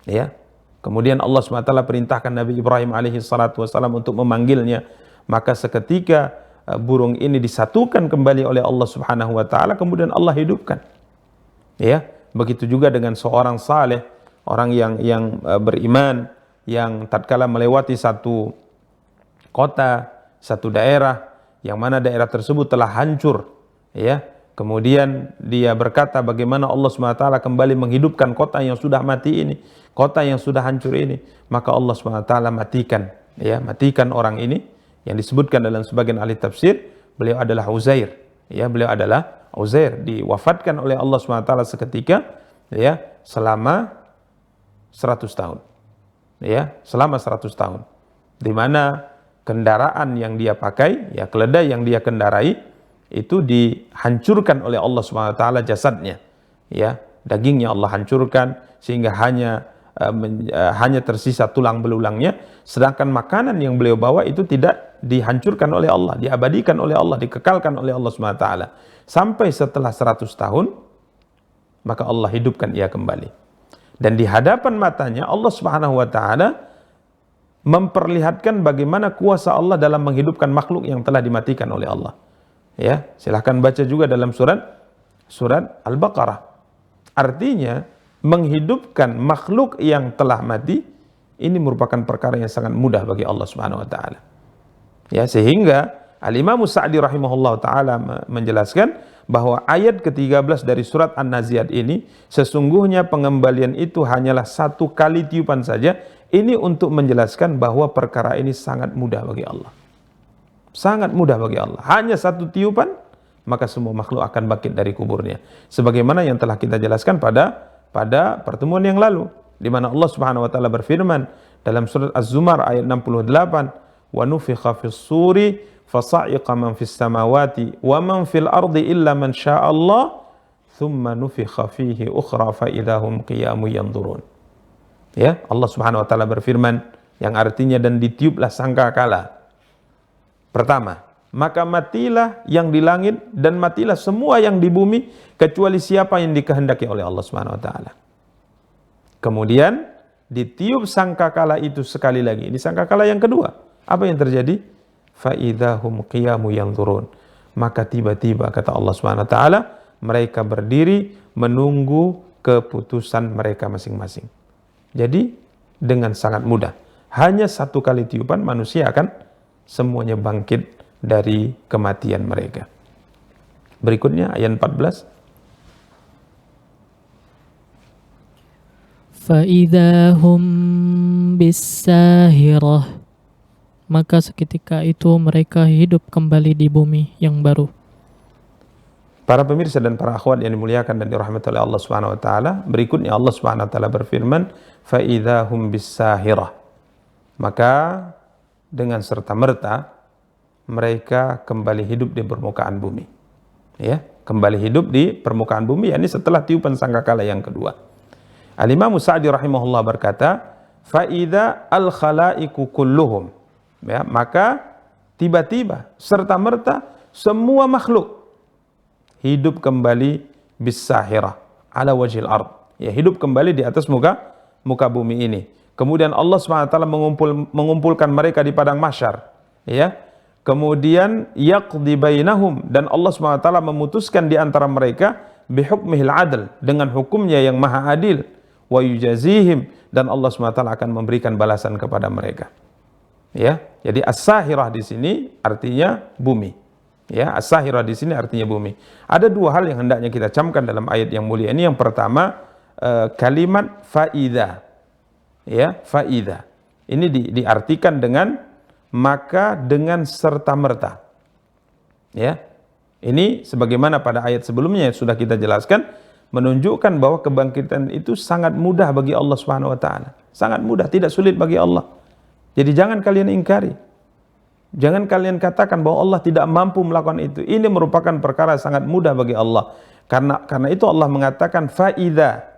Ya. Kemudian Allah SWT perintahkan Nabi Ibrahim alaihi salatu wassalam untuk memanggilnya. Maka seketika burung ini disatukan kembali oleh Allah Subhanahu wa taala, kemudian Allah hidupkan. Ya, begitu juga dengan seorang saleh, orang yang beriman, yang tatkala melewati satu kota, satu daerah, yang mana daerah tersebut telah hancur, ya. Kemudian dia berkata bagaimana Allah SWT kembali menghidupkan kota yang sudah mati ini, kota yang sudah hancur ini. Maka Allah SWT matikan orang ini, yang disebutkan dalam sebagian ahli tafsir, beliau adalah Uzair. Ya, beliau adalah Uzair, diwafatkan oleh Allah SWT seketika, ya, selama 100 tahun. Ya, selama 100 tahun. Di mana kendaraan yang dia pakai, ya, keledai yang dia kendarai, itu dihancurkan oleh Allah Subhanahu wa taala jasadnya, ya, dagingnya Allah hancurkan sehingga hanya tersisa tulang belulangnya, sedangkan makanan yang beliau bawa itu tidak dihancurkan oleh Allah, diabadikan oleh Allah, dikekalkan oleh Allah Subhanahu wa taala sampai setelah 100 tahun, maka Allah hidupkan ia kembali. Dan di hadapan matanya Allah Subhanahu wa taala memperlihatkan bagaimana kuasa Allah dalam menghidupkan makhluk yang telah dimatikan oleh Allah. Ya, silahkan baca juga dalam surat Al-Baqarah. Artinya menghidupkan makhluk yang telah mati ini merupakan perkara yang sangat mudah bagi Allah Subhanahu wa taala. Ya, sehingga Al-Imam Sa'di rahimahullah taala menjelaskan bahwa ayat ke-13 dari surat An-Nazi'at ini, sesungguhnya pengembalian itu hanyalah satu kali tiupan saja. Ini untuk menjelaskan bahwa perkara ini sangat mudah bagi Allah. Sangat mudah bagi Allah. Hanya satu tiupan, maka semua makhluk akan bangkit dari kuburnya. Sebagaimana yang telah kita jelaskan pada pertemuan yang lalu, di mana Allah Subhanahu wa taala berfirman dalam surat Az-Zumar ayat 68, "Wa nufikha fis suri fasa'iqa man fis samawati wa man fil ardi illa man sya'allah, thumma nufikha fihi ukhra fa idahum qiyamun yanzurun." Ya, Allah Subhanahu wa taala berfirman yang artinya, dan ditiuplah sangkakala. Pertama, maka matilah yang di langit dan matilah semua yang di bumi kecuali siapa yang dikehendaki oleh Allah Subhanahu wa taala. Kemudian ditiup sangkakala itu sekali lagi. Ini sangkakala yang kedua. Apa yang terjadi? Fa idzahum qiyamun yanzurun. Maka tiba-tiba kata Allah Subhanahu wa taala, mereka berdiri menunggu keputusan mereka masing-masing. Jadi dengan sangat mudah, hanya satu kali tiupan manusia akan semuanya bangkit dari kematian mereka. Berikutnya ayat 14. فإذا هم بالساهرة, maka seketika itu mereka hidup kembali di bumi yang baru. Para pemirsa dan para akhwat yang dimuliakan dan dirahmati oleh Allah Subhanahu wa taala, berikutnya Allah Subhanahu wa taala berfirman, fa idzahum bis-sahirah. Maka dengan serta-merta mereka kembali hidup di permukaan bumi. Ya, kembali hidup di permukaan bumi, yakni setelah tiupan sangkakala yang kedua. Al-Imam Sa'di rahimahullah berkata, fa idza al-khalaiqu kulluhum. Ya, maka tiba-tiba serta-merta semua makhluk hidup kembali bis-sahirah ala wajhil ard. Ya, hidup kembali di atas muka bumi ini. Kemudian Allah SWT mengumpulkan mereka di padang mahsyar. Ya. Kemudian yaqdi bainahum, dan Allah SWT memutuskan di antara mereka bihukmihil adl, dengan hukumnya yang maha adil, wa yujazihim, dan Allah SWT akan memberikan balasan kepada mereka. Ya, jadi as-sahirah di sini artinya bumi. Ya, as-sahirah di sini artinya bumi. Ada dua hal yang hendaknya kita camkan dalam ayat yang mulia ini. Yang pertama, kalimat faida. Ya, faida. Ini diartikan dengan maka dengan serta-merta. Ya. Ini sebagaimana pada ayat sebelumnya yang sudah kita jelaskan, menunjukkan bahwa kebangkitan itu sangat mudah bagi Allah Subhanahu wa taala. Sangat mudah, tidak sulit bagi Allah. Jadi jangan kalian ingkari. Jangan kalian katakan bahwa Allah tidak mampu melakukan itu. Ini merupakan perkara sangat mudah bagi Allah. Karena itu Allah mengatakan faida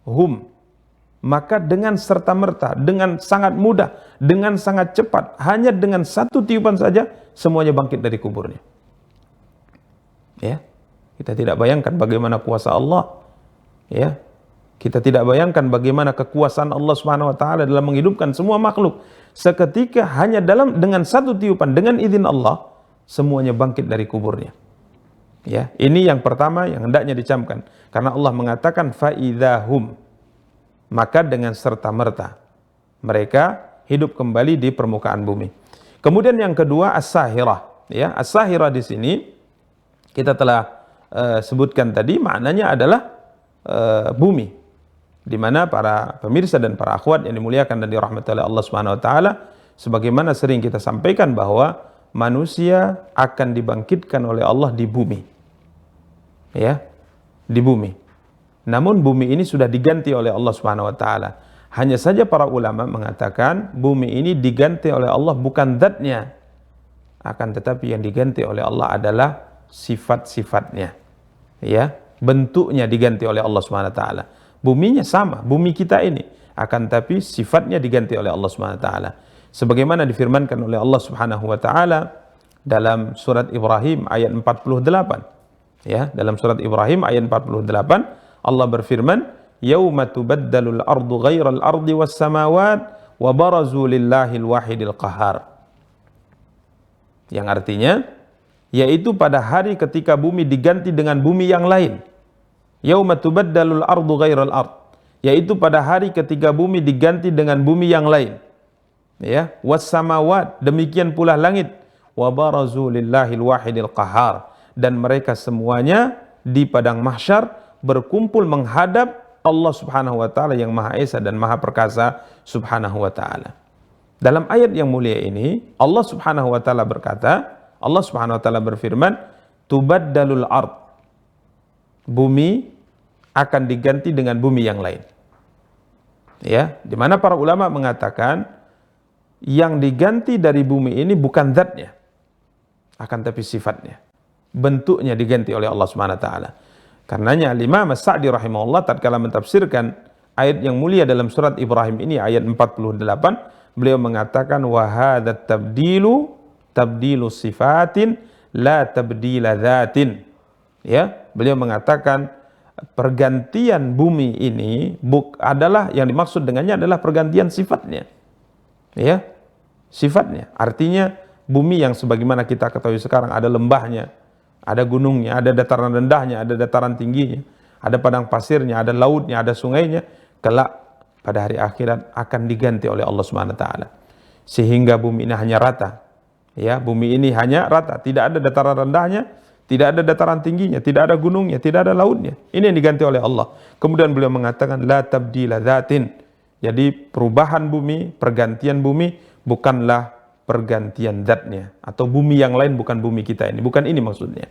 hum, maka dengan serta-merta, dengan sangat mudah, dengan sangat cepat, hanya dengan satu tiupan saja semuanya bangkit dari kuburnya. Ya, kita tidak bayangkan bagaimana kuasa Allah. Ya, kita tidak bayangkan bagaimana kekuasaan Allah Subhanahu wa taala dalam menghidupkan semua makhluk. Seketika hanya dengan satu tiupan, dengan izin Allah, semuanya bangkit dari kuburnya. Ya, ini yang pertama yang hendaknya dicamkan. Karena Allah mengatakan faidahum, maka dengan serta-merta mereka hidup kembali di permukaan bumi. Kemudian yang kedua as-sahirah. Ya, as-sahirah di sini kita telah sebutkan tadi, maknanya adalah bumi, di mana para pemirsa dan para akhwat yang dimuliakan dan dirahmati oleh Allah Subhanahu wa taala, sebagaimana sering kita sampaikan bahwa manusia akan dibangkitkan oleh Allah di bumi. Ya, di bumi. Namun bumi ini sudah diganti oleh Allah Subhanahu wa taala. Hanya saja para ulama mengatakan bumi ini diganti oleh Allah bukan zatnya, akan tetapi yang diganti oleh Allah adalah sifat-sifatnya. Ya, bentuknya diganti oleh Allah Subhanahu wa taala. Buminya sama, bumi kita ini, akan tapi sifatnya diganti oleh Allah Subhanahu wa taala. Sebagaimana difirmankan oleh Allah Subhanahu wa taala dalam surat Ibrahim ayat 48. Ya, dalam surat Ibrahim ayat 48 Allah berfirman, "Yauma tubaddalul ardu ghairal ardi was samawat wa barazu lillahil wahidil qahar." Yang artinya yaitu pada hari ketika bumi diganti dengan bumi yang lain. Yauma tubaddalul ardu ghairal ard, yaitu pada hari ketika bumi diganti dengan bumi yang lain. Ya, was samawat, demikian pula langit, wa barazu lillahil wahidil qahar, dan mereka semuanya di padang mahsyar berkumpul menghadap Allah Subhanahu wa taala yang Maha Esa dan Maha Perkasa Subhanahu wa taala. Dalam ayat yang mulia ini Allah Subhanahu wa taala berkata, Allah Subhanahu wa taala berfirman, tubaddalul ard, bumi akan diganti dengan bumi yang lain. Ya, di mana para ulama mengatakan yang diganti dari bumi ini bukan zatnya, akan tapi sifatnya. Bentuknya diganti oleh Allah Subhanahu wa taala. Karenanya Imam Sa'di rahimahullah tatkala mentafsirkan ayat yang mulia dalam surat Ibrahim ini ayat 48, beliau mengatakan wa hadzat tabdilu sifatin la tabdila dzatin. Ya, beliau mengatakan pergantian bumi ini adalah yang dimaksud dengannya adalah pergantian sifatnya. Ya, sifatnya. Artinya bumi yang sebagaimana kita ketahui sekarang ada lembahnya, ada gunungnya, ada dataran rendahnya, ada dataran tingginya, ada padang pasirnya, ada lautnya, ada sungainya, kelak pada hari akhirat akan diganti oleh Allah Subhanahu wa taala. Sehingga bumi ini hanya rata. Ya, bumi ini hanya rata, tidak ada dataran rendahnya, Tidak ada dataran tingginya, tidak ada gunungnya, tidak ada lautnya. Ini yang diganti oleh Allah. Kemudian beliau mengatakan la tabdila dzatin. Jadi perubahan bumi, pergantian bumi bukanlah pergantian zatnya, atau bumi yang lain bukan bumi kita ini. Bukan ini maksudnya.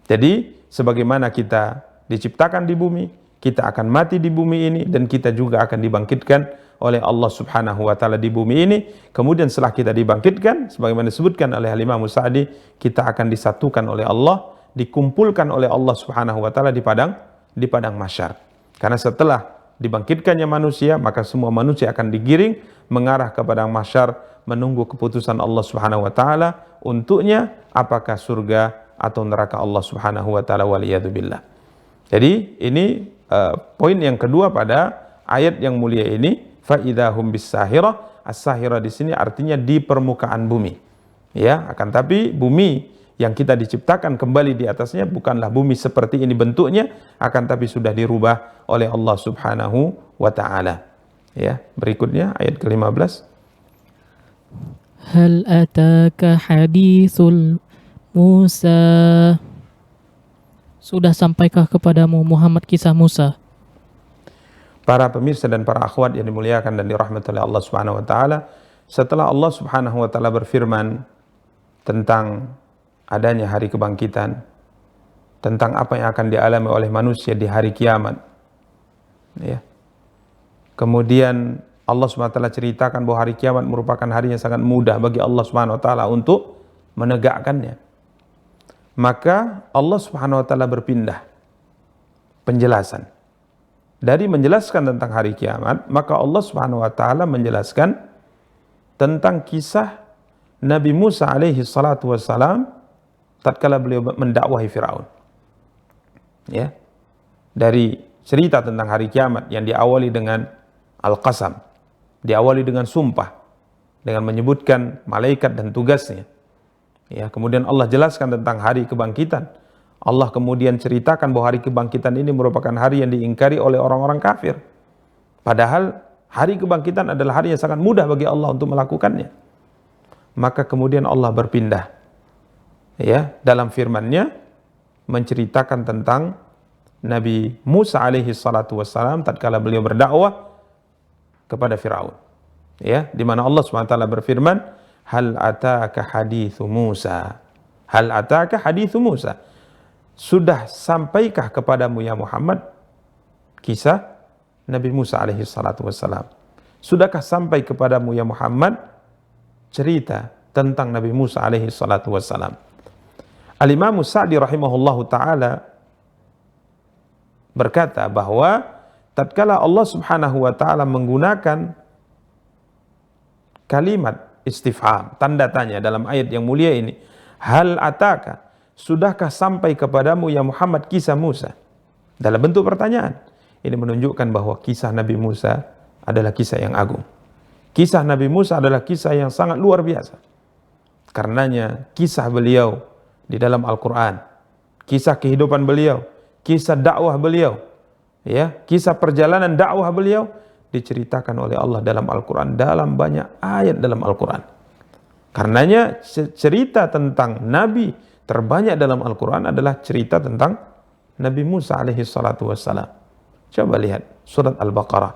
Jadi sebagaimana kita diciptakan di bumi, kita akan mati di bumi ini, dan kita juga akan dibangkitkan oleh Allah Subhanahu wa taala di bumi ini. Kemudian setelah kita dibangkitkan, sebagaimana disebutkan oleh Imam Sa'di, kita akan disatukan oleh Allah, dikumpulkan oleh Allah Subhanahu wa taala di padang mahsyar. Karena setelah dibangkitkannya manusia, maka semua manusia akan digiring mengarah ke padang mahsyar menunggu keputusan Allah Subhanahu wa taala untuknya, apakah surga atau neraka Allah Subhanahu wa taala, waliyadzubillah. Jadi ini poin yang kedua pada ayat yang mulia ini, fa idahum bis-sahirah. As-sahirah di sini artinya di permukaan bumi. Ya, akan tapi bumi yang kita diciptakan kembali di atasnya bukanlah bumi seperti ini bentuknya, akan tapi sudah dirubah oleh Allah Subhanahu wa taala. Ya, berikutnya ayat ke-15. Hal ataka hadithul Musa. Sudah sampaikah kepadamu Muhammad kisah Musa? Para pemirsa dan para akhwat yang dimuliakan dan dirahmati oleh Allah Subhanahu wa taala, setelah Allah Subhanahu wa taala berfirman tentang adanya hari kebangkitan, tentang apa yang akan dialami oleh manusia di hari kiamat, ya. Kemudian Allah Subhanahu wa taala ceritakan bahwa hari kiamat merupakan hari yang sangat mudah bagi Allah Subhanahu wa taala untuk menegakkannya. Maka Allah Subhanahu wa taala berpindah penjelasan. Dari menjelaskan tentang hari kiamat, maka Allah Subhanahu wa taala menjelaskan tentang kisah Nabi Musa alaihi salatu wassalam tatkala beliau mendakwahi Firaun. Ya. Dari cerita tentang hari kiamat yang diawali dengan al-qasam, diawali dengan sumpah, dengan menyebutkan malaikat dan tugasnya. Ya, kemudian Allah jelaskan tentang hari kebangkitan. Allah kemudian ceritakan bahwa hari kebangkitan ini merupakan hari yang diingkari oleh orang-orang kafir. Padahal hari kebangkitan adalah hari yang sangat mudah bagi Allah untuk melakukannya. Maka kemudian Allah berpindah, ya, dalam firman-Nya menceritakan tentang Nabi Musa alaihi salatu wassalam tatkala beliau berdakwah kepada Firaun. Ya, di mana Allah SWT berfirman, hal ataka hadithu Musa. Hal ataka hadithu Musa. Sudah sampaikah kepadamu ya Muhammad kisah Nabi Musa alaihi salatu wassalam? Sudahkah sampai kepadamu ya Muhammad cerita tentang Nabi Musa alaihi salatu wassalam? Al-Imam Sa'di rahimahullahu ta'ala berkata bahwa tatkala Allah Subhanahu wa ta'ala menggunakan kalimat istifham, tanda tanya dalam ayat yang mulia ini, hal ataka, sudahkah sampai kepadamu ya Muhammad kisah Musa, dalam bentuk pertanyaan. Ini menunjukkan bahwa kisah Nabi Musa adalah kisah yang agung. Kisah Nabi Musa adalah kisah yang sangat luar biasa. Karenanya kisah beliau di dalam Al-Quran, kisah kehidupan beliau, kisah dakwah beliau, ya, kisah perjalanan dakwah beliau diceritakan oleh Allah dalam Al-Quran, dalam banyak ayat dalam Al-Quran. Karenanya cerita tentang Nabi terbanyak dalam Al-Quran adalah cerita tentang Nabi Musa alaihi salatu wassalam. Coba lihat surat Al-Baqarah,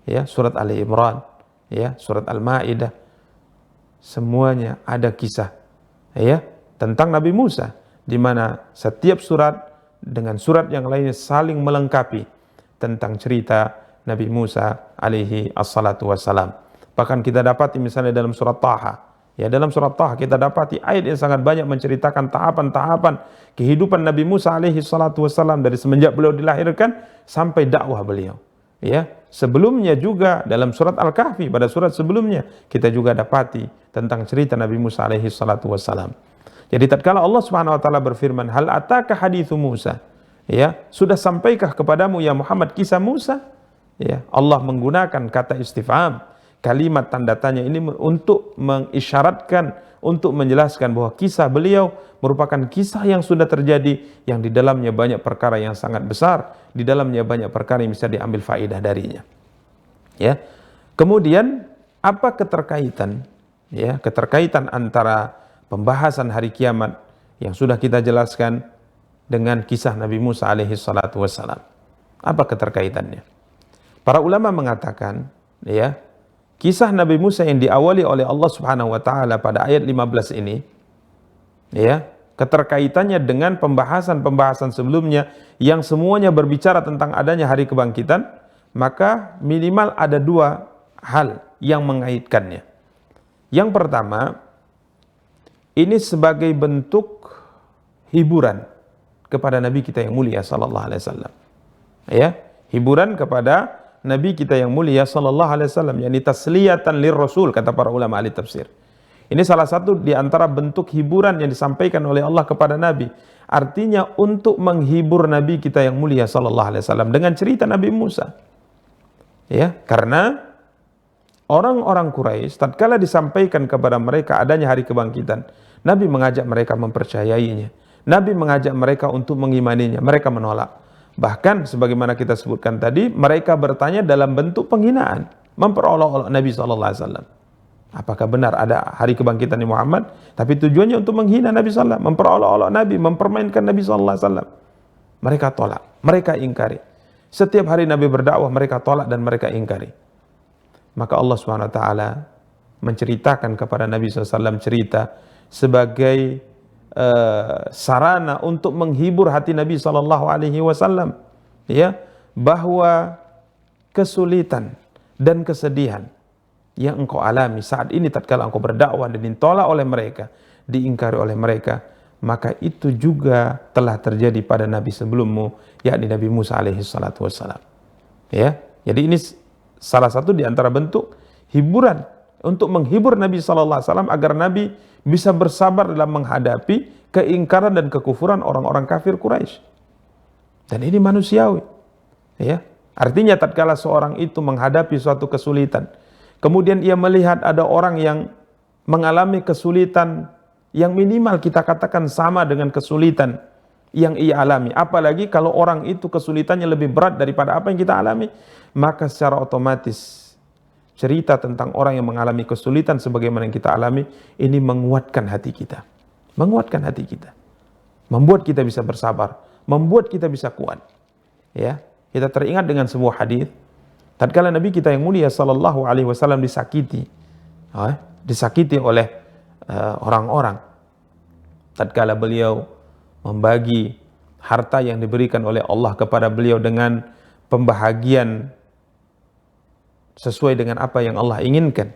ya, surat Ali Imran, ya, surat Al-Maidah. Semuanya ada kisah, ya, tentang Nabi Musa, di mana setiap surat dengan surat yang lainnya saling melengkapi tentang cerita Nabi Musa alaihi assalatu wassalam. Bahkan kita dapati misalnya dalam surat Taha. Ya, dalam surat Taha kita dapati ayat yang sangat banyak menceritakan tahapan-tahapan kehidupan Nabi Musa alaihi salatu wassalam dari semenjak beliau dilahirkan sampai dakwah beliau. Ya, sebelumnya juga dalam surat Al-Kahfi, pada surat sebelumnya kita juga dapati tentang cerita Nabi Musa alaihi salatu wassalam. Jadi tatkala Allah Subhanahu wa taala berfirman, hal ataka hadithu Musa, ya, sudah sampaikah kepadamu ya Muhammad kisah Musa? Ya, Allah menggunakan kata istifham, kalimat tanda tanya ini untuk mengisyaratkan, untuk menjelaskan bahwa kisah beliau merupakan kisah yang sudah terjadi, yang di dalamnya banyak perkara yang sangat besar, di dalamnya banyak perkara yang bisa diambil faedah darinya. Ya. Kemudian apa keterkaitan, ya, keterkaitan antara pembahasan hari kiamat yang sudah kita jelaskan dengan kisah Nabi Musa alaihi salatu wassalam. Apa keterkaitannya? Para ulama mengatakan, ya, kisah Nabi Musa yang diawali oleh Allah Subhanahu wa taala pada ayat 15 ini, ya, keterkaitannya dengan pembahasan-pembahasan sebelumnya yang semuanya berbicara tentang adanya hari kebangkitan, maka minimal ada dua hal yang mengaitkannya. Yang pertama, ini sebagai bentuk hiburan kepada Nabi kita yang mulia sallallahu alaihi wasallam. Ya, hiburan kepada Nabi kita yang mulia sallallahu alaihi wasallam, yakni tasliyatan lirrasul, kata para ulama ahli tafsir. Ini salah satu di antara bentuk hiburan yang disampaikan oleh Allah kepada Nabi. Artinya untuk menghibur Nabi kita yang mulia sallallahu alaihi wasallam dengan cerita Nabi Musa. Ya, karena orang-orang Quraisy tatkala disampaikan kepada mereka adanya hari kebangkitan, Nabi mengajak mereka mempercayainya. Nabi mengajak mereka untuk mengimaninya, mereka menolak. Bahkan sebagaimana kita sebutkan tadi, mereka bertanya dalam bentuk penghinaan, memperolok-olok Nabi SAW. Apakah benar ada hari kebangkitan Muhammad? Tapi tujuannya untuk menghina Nabi SAW, memperolok-olok Nabi, mempermainkan Nabi SAW. Mereka tolak, mereka ingkari. Setiap hari Nabi berdakwah, mereka tolak dan mereka ingkari. Maka Allah SWT menceritakan kepada Nabi SAW cerita sebagai sarana untuk menghibur hati Nabi SAW, ya, bahwa kesulitan dan kesedihan yang engkau alami saat ini tatkala engkau berdakwah dan ditolak oleh mereka, diingkari oleh mereka, maka itu juga telah terjadi pada nabi sebelummu, yakni Nabi Musa alaihi salatu wassalam. Ya, jadi ini salah satu di antara bentuk hiburan untuk menghibur Nabi sallallahu alaihi wasallam agar Nabi bisa bersabar dalam menghadapi keingkaran dan kekufuran orang-orang kafir Quraisy. Dan ini manusiawi. Ya, artinya tatkala seorang itu menghadapi suatu kesulitan, kemudian ia melihat ada orang yang mengalami kesulitan yang minimal kita katakan sama dengan kesulitan yang ia alami, apalagi kalau orang itu kesulitannya lebih berat daripada apa yang kita alami, maka secara otomatis cerita tentang orang yang mengalami kesulitan sebagaimana yang kita alami ini menguatkan hati kita, membuat kita bisa bersabar, membuat kita bisa kuat. Ya, kita teringat dengan sebuah hadis tatkala Nabi kita yang mulia sallallahu alaihi wasallam disakiti oleh orang-orang, tatkala beliau membagi harta yang diberikan oleh Allah kepada beliau dengan pembahagian sesuai dengan apa yang Allah inginkan.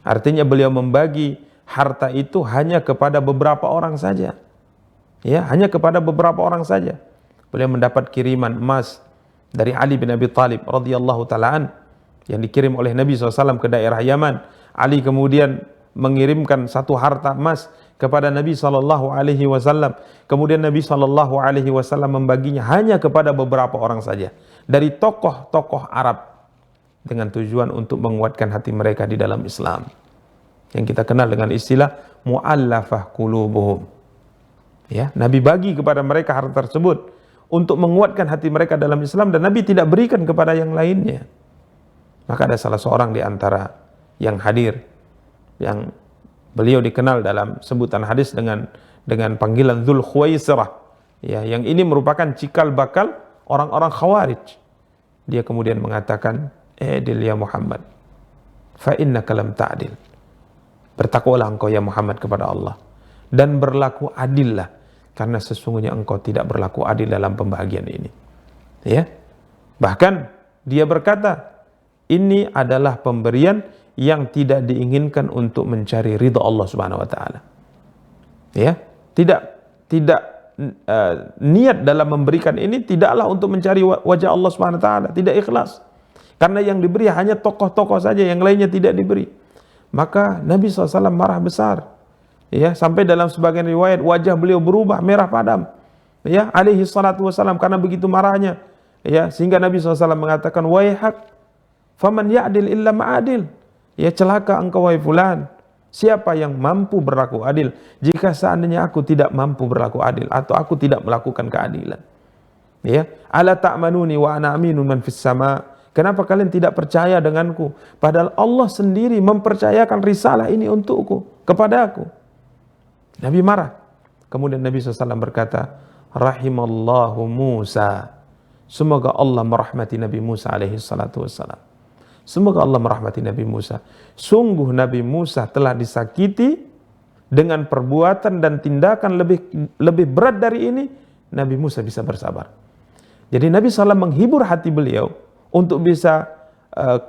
Artinya beliau membagi harta itu hanya kepada beberapa orang saja. Ya, hanya kepada beberapa orang saja. Beliau mendapat kiriman emas dari Ali bin Abi Thalib radhiyallahu taalaan yang dikirim oleh Nabi SAW ke daerah Yaman. Ali kemudian mengirimkan satu harta emas kepada Nabi SAW. Kemudian Nabi SAW membaginya hanya kepada beberapa orang saja dari tokoh-tokoh Arab, dengan tujuan untuk menguatkan hati mereka di dalam Islam, yang kita kenal dengan istilah mu'allafah qulubuhum. Ya, Nabi bagi kepada mereka harta tersebut untuk menguatkan hati mereka dalam Islam, dan Nabi tidak berikan kepada yang lainnya. Maka ada salah seorang di antara yang hadir, yang beliau dikenal dalam sebutan hadis dengan panggilan Dzul Khuwaisirah, ya, yang ini merupakan cikal bakal orang-orang Khawarij. Dia kemudian mengatakan, "Adil ya Muhammad, fa innaka lam ta'dil." Bertakwalah engkau ya Muhammad kepada Allah dan berlaku adillah, karena sesungguhnya engkau tidak berlaku adil dalam pembahagian ini. Ya. Bahkan dia berkata, ini adalah pemberian yang tidak diinginkan untuk mencari ridha Allah Subhanahu wa taala. Ya, tidak niat dalam memberikan ini tidaklah untuk mencari wajah Allah Subhanahu wa taala, tidak ikhlas. Karena yang diberi hanya tokoh-tokoh saja, yang lainnya tidak diberi. Maka Nabi SAW marah besar. Ya, sampai dalam sebagian riwayat wajah beliau berubah merah padam. Ya, alaihi salatu wassalam, karena begitu marahnya. Ya, sehingga Nabi SAW mengatakan, "Waihak, faman ya'dil illa ma'adil." Ya, celaka engkau wahai fulan. Siapa yang mampu berlaku adil jika seandainya aku tidak mampu berlaku adil atau aku tidak melakukan keadilan. Ya, ala ta'manuni wa ana aminun man fis sama'. Kenapa kalian tidak percaya denganku? Padahal Allah sendiri mempercayakan risalah ini untukku, kepada aku. Nabi marah. Kemudian Nabi SAW berkata, rahimallahu Musa. Semoga Allah merahmati Nabi Musa alaihi salatu wassalam. Semoga Allah merahmati Nabi Musa. Sungguh Nabi Musa telah disakiti dengan perbuatan dan tindakan lebih berat dari ini. Nabi Musa bisa bersabar. Jadi Nabi SAW menghibur hati beliau untuk bisa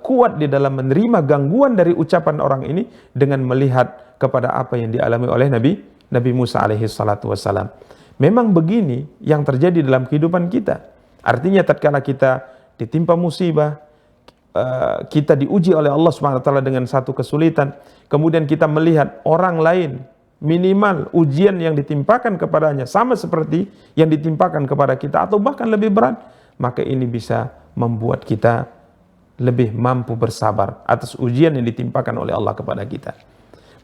kuat di dalam menerima gangguan dari ucapan orang ini dengan melihat kepada apa yang dialami oleh Nabi Musa alaihi salatu wassalam. Memang begini yang terjadi dalam kehidupan kita. Artinya tatkala kita ditimpa musibah, kita diuji oleh Allah Subhanahu wa taala dengan satu kesulitan, kemudian kita melihat orang lain minimal ujian yang ditimpakan kepadanya sama seperti yang ditimpakan kepada kita atau bahkan lebih berat, maka ini bisa membuat kita lebih mampu bersabar atas ujian yang ditimpakan oleh Allah kepada kita.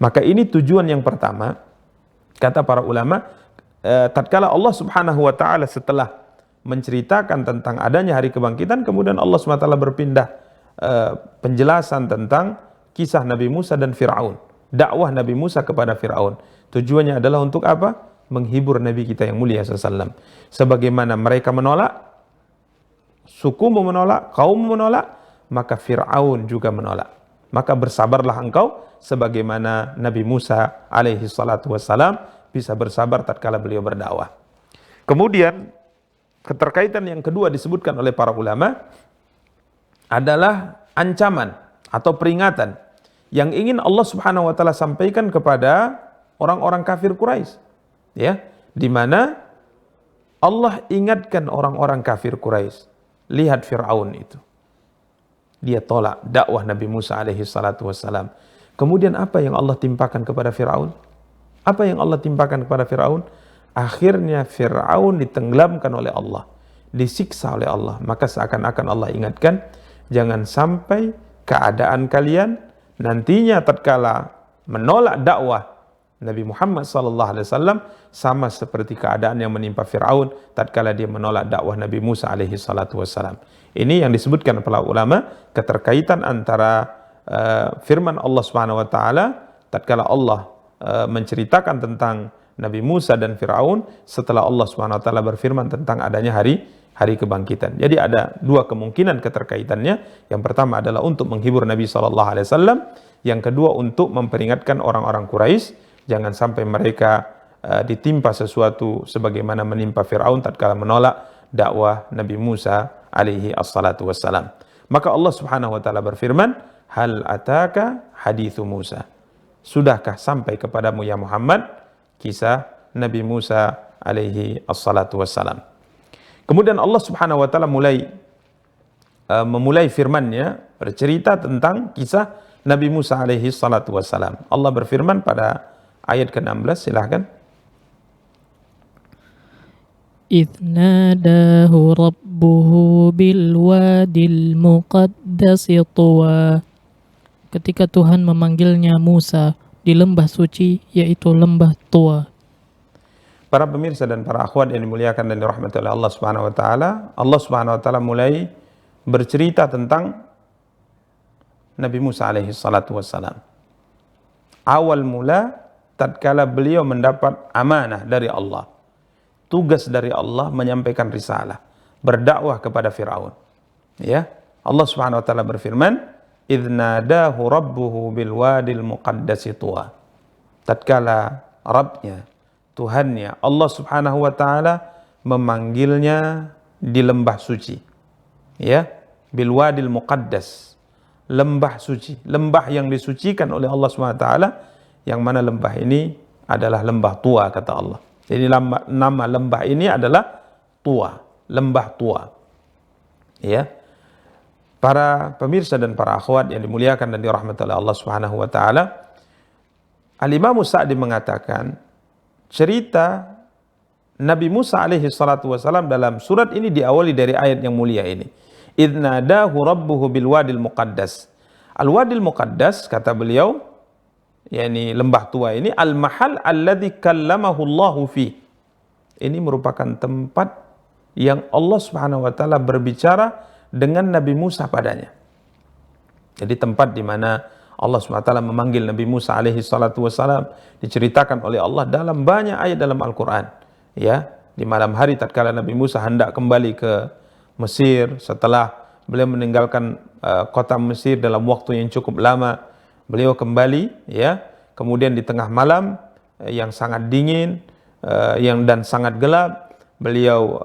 Maka ini tujuan yang pertama, kata para ulama, tatkala Allah Subhanahu wa taala setelah menceritakan tentang adanya hari kebangkitan, kemudian Allah Subhanahu wa taala berpindah penjelasan tentang kisah Nabi Musa dan Fir'aun, dakwah Nabi Musa kepada Fir'aun. Tujuannya adalah untuk apa? Menghibur Nabi kita yang mulia SAW. Sebagaimana mereka menolak, sukumu menolak, kaummu menolak, maka Fir'aun juga menolak. Maka bersabarlah engkau sebagaimana Nabi Musa alaihi salatu wassalam bisa bersabar tatkala beliau berdakwah. Kemudian keterkaitan yang kedua disebutkan oleh para ulama adalah ancaman atau peringatan yang ingin Allah Subhanahu wa taala sampaikan kepada orang-orang kafir Quraisy, ya, di mana Allah ingatkan orang-orang kafir Quraisy, lihat Fir'aun itu. Dia tolak dakwah Nabi Musa alaihi salatu wassalam. Kemudian apa yang Allah timpakan kepada Fir'aun? Apa yang Allah timpakan kepada Fir'aun? Akhirnya Fir'aun ditenggelamkan oleh Allah, disiksa oleh Allah. Maka seakan-akan Allah ingatkan, jangan sampai keadaan kalian nantinya tatkala menolak dakwah Nabi Muhammad SAW sama seperti keadaan yang menimpa Fir'aun tatkala dia menolak dakwah Nabi Musa alaihi salatu wassalam. Ini yang disebutkan para ulama, keterkaitan antara firman Allah Subhanahu wa taala tatkala Allah menceritakan tentang Nabi Musa dan Fir'aun setelah Allah Subhanahu wa taala berfirman tentang adanya hari kebangkitan. Jadi ada dua kemungkinan keterkaitannya. Yang pertama adalah untuk menghibur Nabi SAW. Yang kedua untuk memperingatkan orang-orang Quraisy jangan sampai mereka ditimpa sesuatu sebagaimana menimpa Fir'aun tatkala menolak dakwah Nabi Musa alaihi assalatu wassalam. Maka Allah Subhanahu wa taala berfirman, hal ataka hadithu Musa. Sudahkah sampai kepadamu ya Muhammad kisah Nabi Musa alaihi assalatu wassalam. Kemudian Allah Subhanahu wa taala memulai firman-Nya bercerita tentang kisah Nabi Musa alaihi salatu wassalam. Allah berfirman pada ayat ke-16, silahkan. إِذْ نَادَاهُ رَبُّهُ بِالْوَادِ الْمُقَدَّسِ طُوًى. Ketika Tuhan memanggilnya Musa di lembah suci, yaitu lembah Tua. Para pemirsa dan para akhwat yang dimuliakan dan dirahmati oleh Allah Subhanahu wa taala, Allah Subhanahu wa taala mulai bercerita tentang Nabi Musa alaihi salatu wassalam. Awal mula tatkala beliau mendapat amanah dari Allah, tugas dari Allah menyampaikan risalah, berdakwah kepada Fir'aun. Ya, Allah Subhanahu wa taala berfirman, "Idz nadahu rabbuhu bil wadil muqaddasi tuwa." Tatkala Rabbnya, Tuhannya, Allah Subhanahu wa taala memanggilnya di lembah suci. Ya, bil wadil muqaddas. Lembah suci, lembah yang disucikan oleh Allah Subhanahu wa taala, yang mana lembah ini adalah lembah Tua kata Allah. Jadi nama lembah ini adalah Tua, lembah Tua. Ya. Para pemirsa dan para akhwat yang dimuliakan dan dirahmati oleh Allah Subhanahu wa taala, Al-Imam Sa'di mengatakan cerita Nabi Musa alaihi salatu wasalam dalam surat ini diawali dari ayat yang mulia ini. Idz nadahu rabbuhu bil wadil muqaddas. Al-wadil muqaddas kata beliau, yakni lembah Tua ini, al-mahal alladzi kallamahu Allahu fi. Ini merupakan tempat yang Allah Subhanahu wa taala berbicara dengan Nabi Musa padanya. Jadi tempat di mana Allah Subhanahu wa taala memanggil Nabi Musa alaihi salatu wassalam diceritakan oleh Allah dalam banyak ayat dalam Al-Qur'an. Ya, di malam hari tatkala Nabi Musa hendak kembali ke Mesir setelah beliau meninggalkan kota Mesir dalam waktu yang cukup lama. Beliau kembali, ya, kemudian di tengah malam yang sangat dingin dan sangat gelap, beliau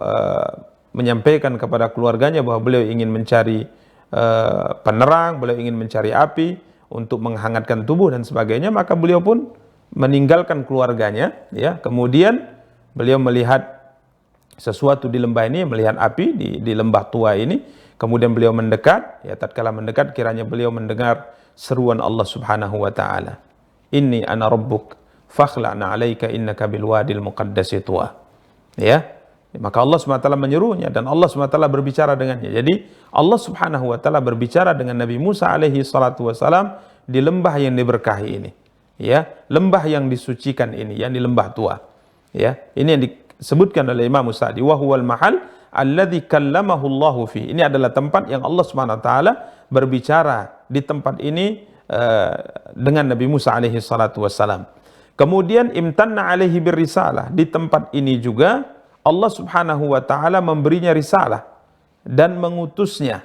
menyampaikan kepada keluarganya bahwa beliau ingin mencari penerang, beliau ingin mencari api untuk menghangatkan tubuh dan sebagainya. Maka beliau pun meninggalkan keluarganya, ya. Kemudian beliau melihat sesuatu di lembah ini, melihat api di lembah tua ini. Kemudian beliau mendekat, ya, tatkala mendekat kiranya beliau mendengar seruan Allah Subhanahu wa taala. Inni ana rabbuk fakhla'na 'alaika innaka bil wadil muqaddasi tuwa. Ya. Maka Allah SWT menyerunya dan Allah SWT berbicara dengannya. Jadi Allah Subhanahu wa taala berbicara dengan Nabi Musa alaihi salatu wasalam di lembah yang diberkahi ini. Ya, lembah yang disucikan ini, yang di lembah tua. Ya, ini yang disebutkan oleh Imam Sa'di, wa huwal mahal alladzi kallamahu Allahu fi. Ini adalah tempat yang Allah Subhanahu wa taala berbicara di tempat ini dengan Nabi Musa alaihi salatu wassalam. Kemudian imtanna alaihi birrisalah. Di tempat ini juga Allah Subhanahu wa taala memberinya risalah dan mengutusnya.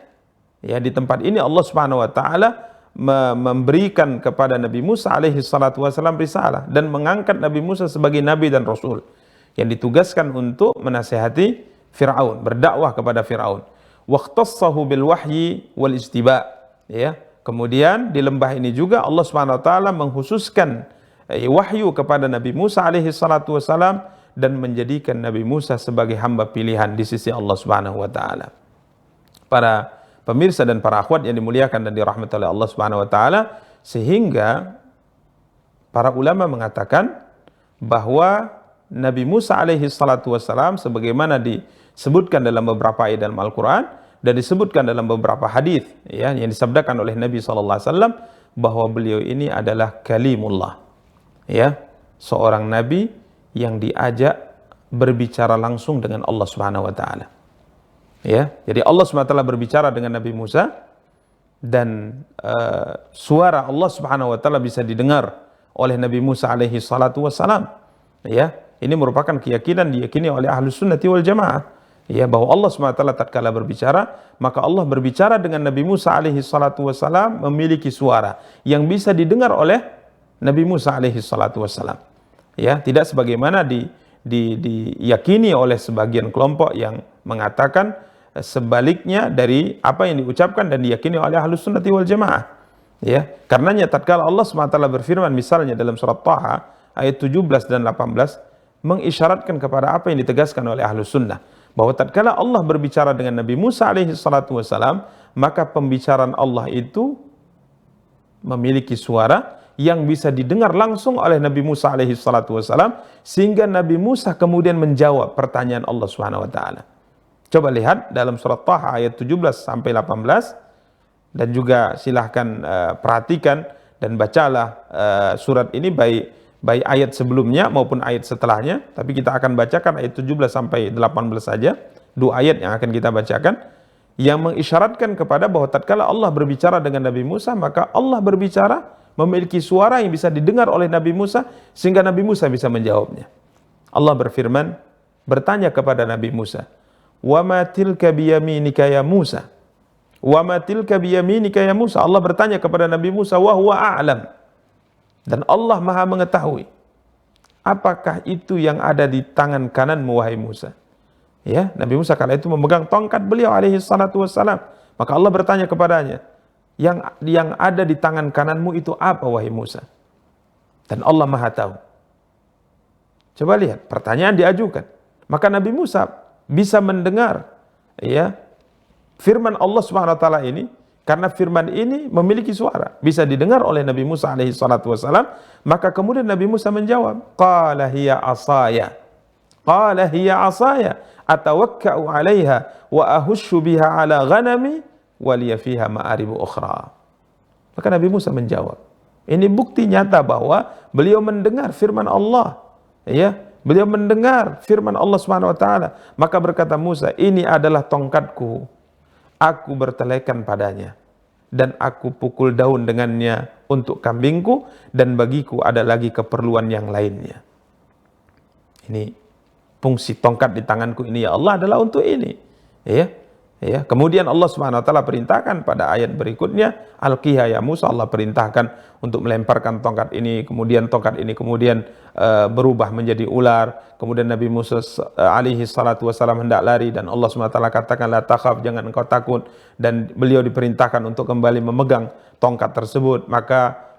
Ya, di tempat ini Allah Subhanahu wa taala memberikan kepada Nabi Musa alaihi salatu wassalam risalah dan mengangkat Nabi Musa sebagai nabi dan rasul yang ditugaskan untuk menasihati Fir'aun, berdakwah kepada Fir'aun. Waqtassahu bil wahyi wal istiba. Ya, kemudian di lembah ini juga Allah Subhanahu wa taala mengkhususkan wahyu kepada Nabi Musa alaihi salatu wasalam dan menjadikan Nabi Musa sebagai hamba pilihan di sisi Allah Subhanahu wa taala. Para pemirsa dan para akhwat yang dimuliakan dan dirahmati oleh Allah Subhanahu wa taala, sehingga para ulama mengatakan bahwa Nabi Musa alaihi salatu wassalam sebagaimana disebutkan dalam beberapa ayat dalam Al-Quran dan disebutkan dalam beberapa hadis, ya, yang disabdakan oleh Nabi SAW, bahwa beliau ini adalah kalimullah, ya, seorang nabi yang diajak berbicara langsung dengan Allah Subhanahu wa taala. Ya, jadi Allah Subhanahu wa taala berbicara dengan Nabi Musa dan suara Allah Subhanahu wa taala bisa didengar oleh Nabi Musa alaihi salatu wassalam. Ya, ini merupakan keyakinan diyakini oleh Ahlus Sunnati wal Jamaah, ya, bahwa Allah SWT tatkala berbicara, maka Allah berbicara dengan Nabi Musa alaihi salatu wassalam memiliki suara yang bisa didengar oleh Nabi Musa alaihi salatu wassalam. Ya, tidak sebagaimana diyakini oleh sebagian kelompok yang mengatakan sebaliknya dari apa yang diucapkan dan diyakini oleh Ahlus Sunnati wal Jamaah. Ya, karenanya tatkala Allah SWT berfirman misalnya dalam surat Taha ayat 17 dan 18 mengisyaratkan kepada apa yang ditegaskan oleh Ahlus Sunnah, bahwa tatkala Allah berbicara dengan Nabi Musa alaihi salatu wassalam, maka pembicaraan Allah itu memiliki suara yang bisa didengar langsung oleh Nabi Musa alaihi salatu wassalam, sehingga Nabi Musa kemudian menjawab pertanyaan Allah Subhanahu wa taala. Coba lihat dalam surat Taha ayat 17 sampai 18 dan juga silahkan perhatikan dan bacalah surat ini baik ayat sebelumnya maupun ayat setelahnya, tapi kita akan bacakan ayat 17 sampai 18 saja, dua ayat yang akan kita bacakan yang mengisyaratkan kepada bahwa tatkala Allah berbicara dengan Nabi Musa, maka Allah berbicara memiliki suara yang bisa didengar oleh Nabi Musa sehingga Nabi Musa bisa menjawabnya. Allah berfirman, bertanya kepada Nabi Musa, "Wa ma tilka biyaminika ya Musa?" Wa ma tilka biyaminika ya Musa. Allah bertanya kepada Nabi Musa, wa huwa a'lam. Dan Allah Maha mengetahui. Apakah itu yang ada di tangan kananmu wahai Musa? Ya, Nabi Musa kala itu memegang tongkat beliau alaihi salatu wassalam. Maka Allah bertanya kepadanya, yang ada di tangan kananmu itu apa wahai Musa? Dan Allah Maha tahu. Coba lihat, pertanyaan diajukan. Maka Nabi Musa bisa mendengar, ya, firman Allah Subhanahu wa taala ini, karena firman ini memiliki suara, bisa didengar oleh Nabi Musa alaihi salatu wassalam. Maka kemudian Nabi Musa menjawab, qala hiya asaya. Qala hiya asaya atawakka'u 'alaiha wa ahushu biha 'ala ghanami wa liya fiha ma'aribu ukhra. Maka Nabi Musa menjawab. Ini bukti nyata bahwa beliau mendengar firman Allah. Ya, beliau mendengar firman Allah Subhanahu wa taala. Maka berkata Musa, "Ini adalah tongkatku. Aku bertelekan padanya dan aku pukul daun dengannya untuk kambingku dan bagiku ada lagi keperluan yang lainnya." Ini fungsi tongkat di tanganku ini ya Allah adalah untuk ini. Ya. Kemudian Allah Subhanahu wa taala perintahkan pada ayat berikutnya, alqiha ya Musa, Allah perintahkan untuk melemparkan tongkat ini, kemudian tongkat ini berubah menjadi ular. Kemudian Nabi Musa alaihi salatu wasallam hendak lari dan Allah Subhanahu wa taala katakan la takhaf, jangan engkau takut, dan beliau diperintahkan untuk kembali memegang tongkat tersebut. Maka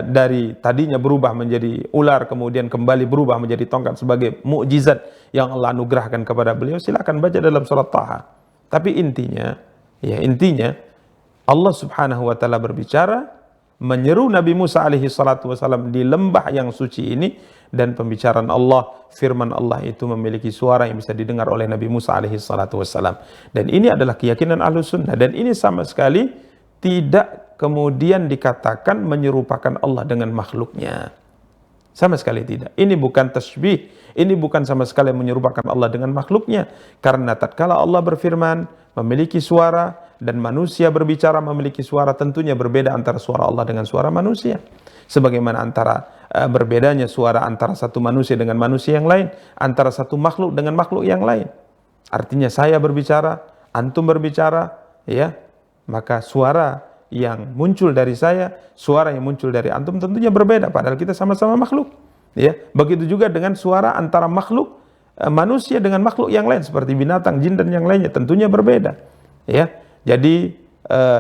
dari tadinya berubah menjadi ular kemudian kembali berubah menjadi tongkat sebagai mukjizat yang Allah anugerahkan kepada beliau. Silakan baca dalam surat Taha. Tapi intinya Allah Subhanahu wa taala berbicara menyeru Nabi Musa alaihi salatu wasallam di lembah yang suci ini, dan pembicaraan Allah, firman Allah itu memiliki suara yang bisa didengar oleh Nabi Musa alaihi salatu wasallam. Dan ini adalah keyakinan Ahlus Sunnah, dan ini sama sekali tidak kemudian dikatakan menyerupakan Allah dengan makhluknya. Sama sekali tidak. Ini bukan tasbih. Ini bukan sama sekali menyerupakan Allah dengan makhluknya. Karena tatkala Allah berfirman, memiliki suara, dan manusia berbicara memiliki suara, tentunya berbeda antara suara Allah dengan suara manusia. Sebagaimana berbedanya suara antara satu manusia dengan manusia yang lain, antara satu makhluk dengan makhluk yang lain. Artinya saya berbicara, antum berbicara, ya, maka suara yang muncul dari saya, suara yang muncul dari antum tentunya berbeda, padahal kita sama-sama makhluk. Ya, begitu juga dengan suara antara makhluk manusia dengan makhluk yang lain seperti binatang, jin dan yang lainnya tentunya berbeda. Ya, jadi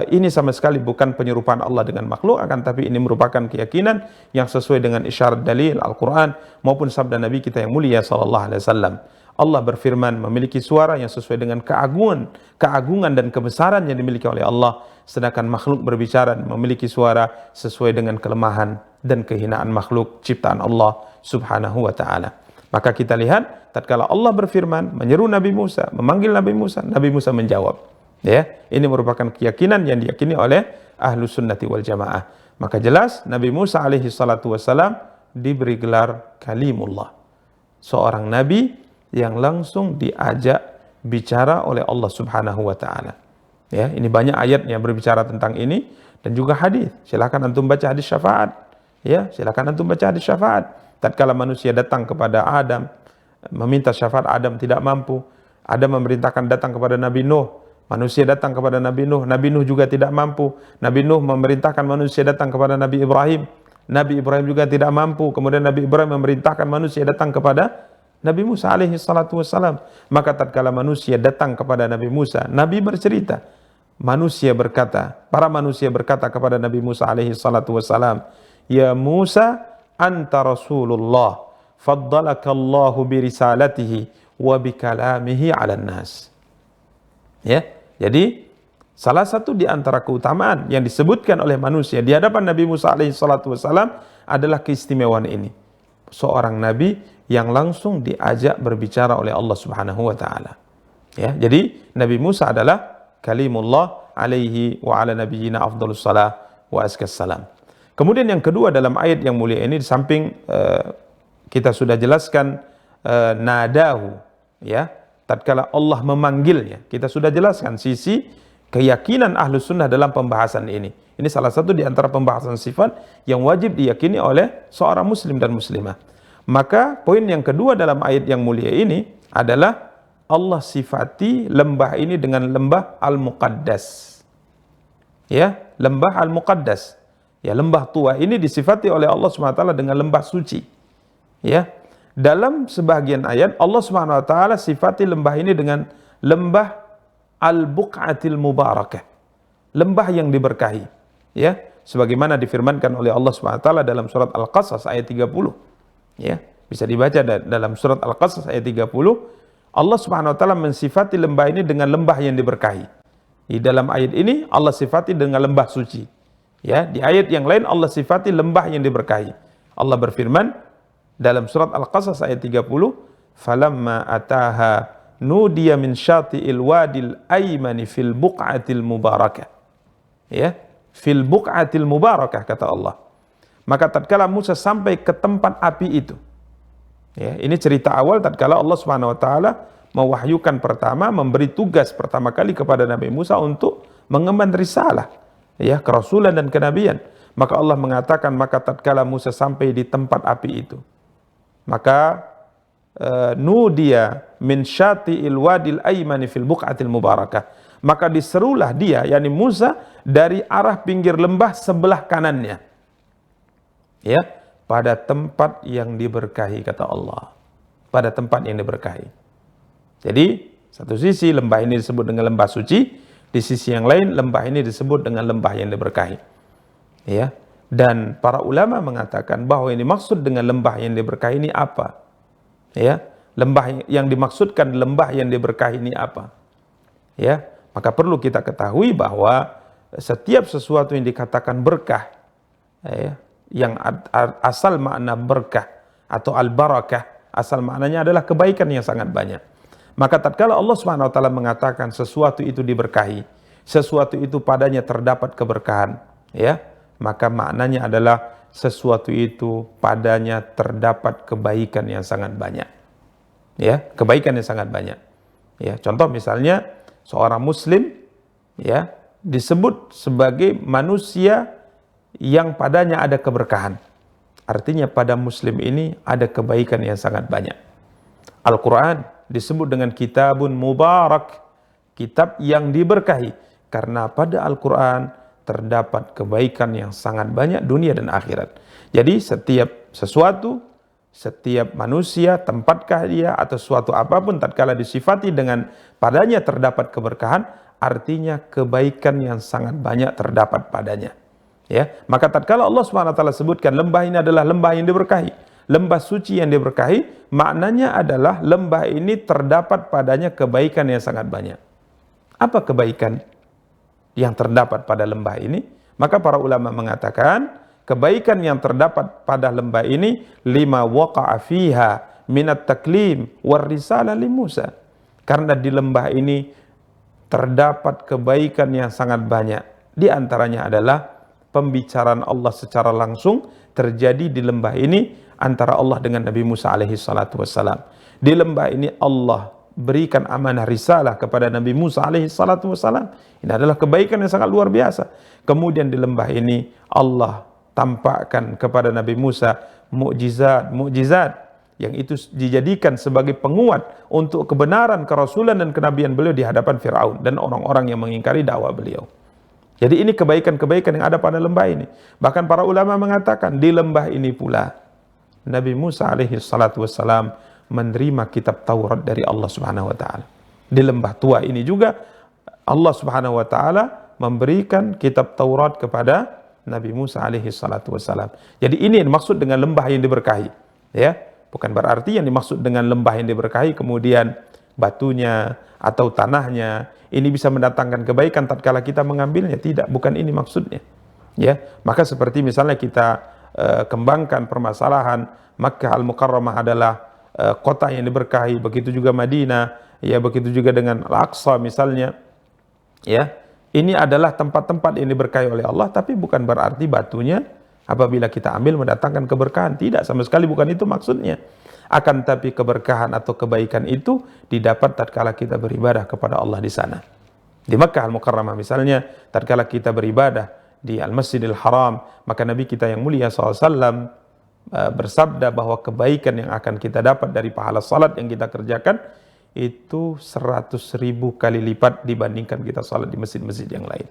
ini sama sekali bukan penyerupaan Allah dengan makhluk, akan tapi ini merupakan keyakinan yang sesuai dengan isyarat dalil Al-Quran maupun sabda Nabi kita yang mulia sallallahu alaihi wasallam. Allah berfirman memiliki suara yang sesuai dengan keagungan dan kebesaran yang dimiliki oleh Allah, sedangkan makhluk berbicara memiliki suara sesuai dengan kelemahan dan kehinaan makhluk ciptaan Allah Subhanahu wa taala. Maka kita lihat tatkala Allah berfirman menyeru Nabi Musa, memanggil Nabi Musa menjawab. Ya, ini merupakan keyakinan yang diyakini oleh Ahlus Sunnati wal Jamaah. Maka jelas Nabi Musa alaihi salatu wassalam diberi gelar Kalimullah, seorang nabi yang langsung diajak bicara oleh Allah Subhanahu wa taala. Ya, ini banyak ayat yang berbicara tentang ini dan juga hadis. Silakan antum baca hadis syafaat. Ya, silakan antum baca hadis syafaat. Tatkala manusia datang kepada Adam meminta syafaat, Adam tidak mampu. Adam memerintahkan datang kepada Nabi Nuh. Manusia datang kepada Nabi Nuh. Nabi Nuh juga tidak mampu. Nabi Nuh memerintahkan manusia datang kepada Nabi Ibrahim. Nabi Ibrahim juga tidak mampu. Kemudian Nabi Ibrahim memerintahkan manusia datang kepada Nabi Musa alaihi salatu wassalam. Maka tatkala manusia datang kepada Nabi Musa, Nabi bercerita, para manusia berkata kepada Nabi Musa alaihi salatu wassalam, "Ya Musa, anta Rasulullah, faddalaka Allahu bi risalatihi wa bi kalamihi 'alan nas." Ya, jadi salah satu di antara keutamaan yang disebutkan oleh manusia di hadapan Nabi Musa alaihi salatu wassalam adalah keistimewaan ini. Seorang nabi yang langsung diajak berbicara oleh Allah Subhanahu wa taala. Ya, jadi Nabi Musa adalah Kalimullah alaihi wa ala nabiyyina afdhalus salah wa azkas salam. Kemudian yang kedua dalam ayat yang mulia ini, di samping kita sudah jelaskan nadahu, ya, tatkala Allah memanggilnya, kita sudah jelaskan sisi keyakinan Ahlus Sunnah dalam pembahasan ini. Ini salah satu di antara pembahasan sifat yang wajib diyakini oleh seorang muslim dan muslimah. Maka poin yang kedua dalam ayat yang mulia ini adalah Allah sifati lembah ini dengan lembah Al-Muqaddas. Ya, lembah Al-Muqaddas. Ya, lembah tua ini disifati oleh Allah SWT dengan lembah suci. Ya, dalam sebagian ayat Allah SWT sifati lembah ini dengan lembah Al-Buq'atil Mubarakah, lembah yang diberkahi. Ya, sebagaimana difirmankan oleh Allah SWT dalam surat Al-Qasas ayat 30. Ya, bisa dibaca dalam surat Al-Qasas ayat 30. Allah Subhanahu wa taala mensifati lembah ini dengan lembah yang diberkahi. Di dalam ayat ini Allah sifati dengan lembah suci. Ya, di ayat yang lain Allah sifati lembah yang diberkahi. Allah berfirman dalam surat Al-Qasas ayat 30, "Falamma ataha nudiya min syati'il wadil aymani fil buq'atil mubarakah." Ya, fil buq'atil mubarakah kata Allah. Maka tatkala Musa sampai ke tempat api itu. Ya, ini cerita awal tatkala Allah Subhanahu wa taala mewahyukan pertama, memberi tugas pertama kali kepada Nabi Musa untuk mengemban risalah, ya, kerasulan dan kenabian. Maka Allah mengatakan, maka tatkala Musa sampai di tempat api itu, maka nudiya min syati'il wadil aymani fil buq'atil mubarakah, maka diserulah dia, yakni Musa, dari arah pinggir lembah sebelah kanannya, ya, pada tempat yang diberkahi, kata Allah, pada tempat yang diberkahi. Jadi satu sisi lembah ini disebut dengan lembah suci, di sisi yang lain lembah ini disebut dengan lembah yang diberkahi, ya. Dan para ulama mengatakan bahwa ini maksud dengan lembah yang diberkahi ini apa? Ya, lembah yang dimaksudkan lembah yang diberkahi ini apa? Ya, maka perlu kita ketahui bahwa setiap sesuatu yang dikatakan berkah, ya, yang asal makna berkah atau al-barakah, asal maknanya adalah kebaikan yang sangat banyak. Maka tatkala Allah Subhanahu wa taala mengatakan sesuatu itu diberkahi, sesuatu itu padanya terdapat keberkahan, ya, maka maknanya adalah sesuatu itu padanya terdapat kebaikan yang sangat banyak. Ya, kebaikan yang sangat banyak. Ya, contoh misalnya seorang muslim, ya, disebut sebagai manusia yang padanya ada keberkahan. Artinya pada muslim ini ada kebaikan yang sangat banyak. Al-Quran disebut dengan kitabun mubarak, kitab yang diberkahi, karena pada Al-Quran terdapat kebaikan yang sangat banyak dunia dan akhirat. Jadi setiap sesuatu, setiap manusia, tempatkah dia atau suatu apapun, tatkala disifati dengan padanya terdapat keberkahan, artinya kebaikan yang sangat banyak terdapat padanya. Ya, maka tatkala Allah SWT sebutkan lembah ini adalah lembah yang diberkahi, lembah suci yang diberkahi, maknanya adalah lembah ini terdapat padanya kebaikan yang sangat banyak. Apa kebaikan yang terdapat pada lembah ini? Maka para ulama mengatakan kebaikan yang terdapat pada lembah ini lima waqa'a fiha minat taklim war risalah li Musa, karena di lembah ini terdapat kebaikan yang sangat banyak. Di antaranya adalah pembicaraan Allah secara langsung terjadi di lembah ini antara Allah dengan Nabi Musa alaihi salatu wassalam. Di lembah ini Allah berikan amanah risalah kepada Nabi Musa alaihi salatu wassalam. Ini adalah kebaikan yang sangat luar biasa. Kemudian di lembah ini Allah tampakkan kepada Nabi Musa mukjizat yang itu dijadikan sebagai penguat untuk kebenaran kerasulan dan kenabian beliau di hadapan Fir'aun dan orang-orang yang mengingkari dakwah beliau. Jadi ini kebaikan-kebaikan yang ada pada lembah ini. Bahkan para ulama mengatakan di lembah ini pula Nabi Musa alaihi salatu wassalam menerima kitab Taurat dari Allah Subhanahu wa taala. Di lembah tua ini juga Allah Subhanahu wa taala memberikan kitab Taurat kepada Nabi Musa alaihi salatu wassalam. Jadi ini yang dimaksud dengan lembah yang diberkahi, ya. Bukan berarti yang dimaksud dengan lembah yang diberkahi kemudian batunya atau tanahnya ini bisa mendatangkan kebaikan tatkala kita mengambilnya. Tidak, bukan ini maksudnya. Ya, maka seperti misalnya kita kembangkan permasalahan Makkah Al-Mukarramah adalah kota yang diberkahi, begitu juga Madinah, ya, begitu juga dengan Al-Aqsa misalnya. Ya, ini adalah tempat-tempat yang diberkahi oleh Allah, tapi bukan berarti batunya apabila kita ambil mendatangkan keberkahan. Tidak, sama sekali bukan itu maksudnya. Akan tapi keberkahan atau kebaikan itu didapat tatkala kita beribadah kepada Allah di sana. Di Makkah Al-Mukarramah misalnya, tatkala kita beribadah di Al-Masjidil Haram, maka Nabi kita yang mulia SAW bersabda bahwa kebaikan yang akan kita dapat dari pahala salat yang kita kerjakan itu 100.000 kali lipat dibandingkan kita salat di masjid-masjid yang lain.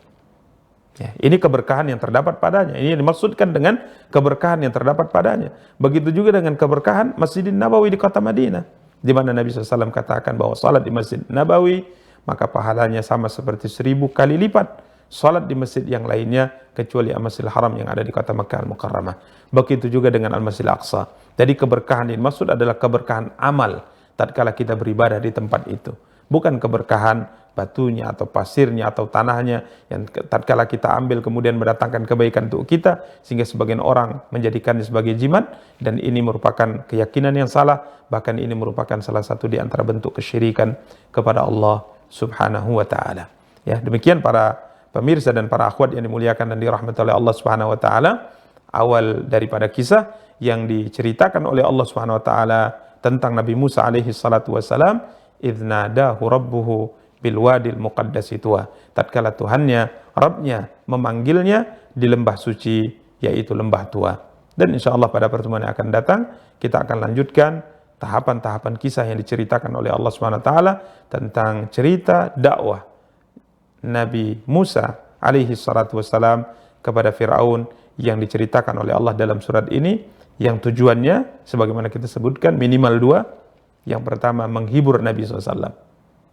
Ya, ini keberkahan yang terdapat padanya. Ini yang dimaksudkan dengan keberkahan yang terdapat padanya. Begitu juga dengan keberkahan Masjidin Nabawi di kota Madinah, di mana Nabi SAW katakan bahwa salat di Masjid Nabawi maka pahalanya sama seperti 1000 kali lipat salat di masjid yang lainnya kecuali Al-Masjidil Haram yang ada di kota Makkah Al-Mukarramah. Begitu juga dengan Al-Masjidil Aqsa. Jadi keberkahan yang dimaksud adalah keberkahan amal tatkala kita beribadah di tempat itu, bukan keberkahan batunya atau pasirnya atau tanahnya yang tatkala kita ambil kemudian mendatangkan kebaikan untuk kita sehingga sebagian orang menjadikannya sebagai jimat, dan ini merupakan keyakinan yang salah, bahkan ini merupakan salah satu di antara bentuk kesyirikan kepada Allah Subhanahu wa taala. Ya, demikian para pemirsa dan para akhwat yang dimuliakan dan dirahmati oleh Allah Subhanahu wa taala, awal daripada kisah yang diceritakan oleh Allah Subhanahu wa taala tentang Nabi Musa alaihi salatu wassalam, idznadahu rabbuhu bil wadil muqaddasi tuwa, tatkala Tuhannya, Rabbnya memanggilnya di lembah suci yaitu lembah tua. Dan insyaallah pada pertemuan yang akan datang kita akan lanjutkan tahapan-tahapan kisah yang diceritakan oleh Allah Subhanahu wa taala tentang cerita dakwah Nabi Musa alaihi salatu wassalam kepada Firaun yang diceritakan oleh Allah dalam surat ini, yang tujuannya sebagaimana kita sebutkan minimal dua. Yang pertama, menghibur Nabi SAW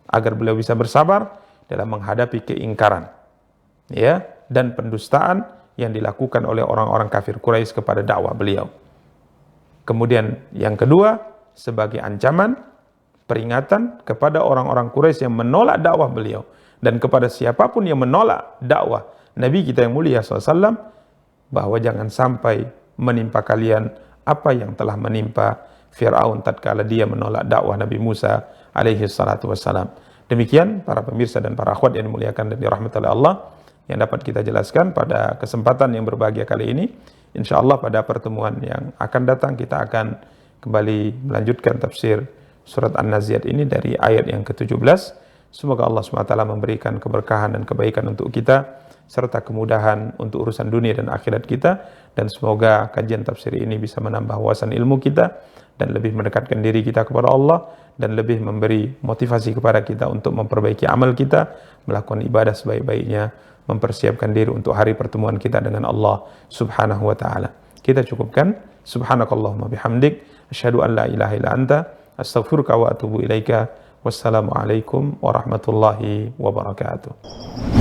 agar beliau bisa bersabar dalam menghadapi keingkaran ya dan pendustaan yang dilakukan oleh orang-orang kafir Quraisy kepada dakwah beliau. Kemudian yang kedua, sebagai ancaman, peringatan kepada orang-orang Quraisy yang menolak dakwah beliau, dan kepada siapapun yang menolak dakwah Nabi kita yang mulia SAW, bahwa jangan sampai menimpa kalian apa yang telah menimpa Fir'aun tatkala dia menolak dakwah Nabi Musa alaihi salatu wassalam. Demikian para pemirsa dan para akhwat yang dimuliakan dan dirahmati oleh Allah, yang dapat kita jelaskan pada kesempatan yang berbahagia kali ini. InsyaAllah pada pertemuan yang akan datang kita akan kembali melanjutkan tafsir surat An-Nazi'at ini dari ayat yang ke-17. Semoga Allah SWT memberikan keberkahan dan kebaikan untuk kita, serta kemudahan untuk urusan dunia dan akhirat kita, dan semoga kajian tafsir ini bisa menambah wawasan ilmu kita dan lebih mendekatkan diri kita kepada Allah, dan lebih memberi motivasi kepada kita untuk memperbaiki amal kita, melakukan ibadah sebaik-baiknya, mempersiapkan diri untuk hari pertemuan kita dengan Allah Subhanahu wa taala. Kita cukupkan. Subhanakallahumma bihamdik, asyhadu an la ilaha illa anta, astaghfiruka wa atubu ilaika. Wassalamualaikum warahmatullahi wabarakatuh.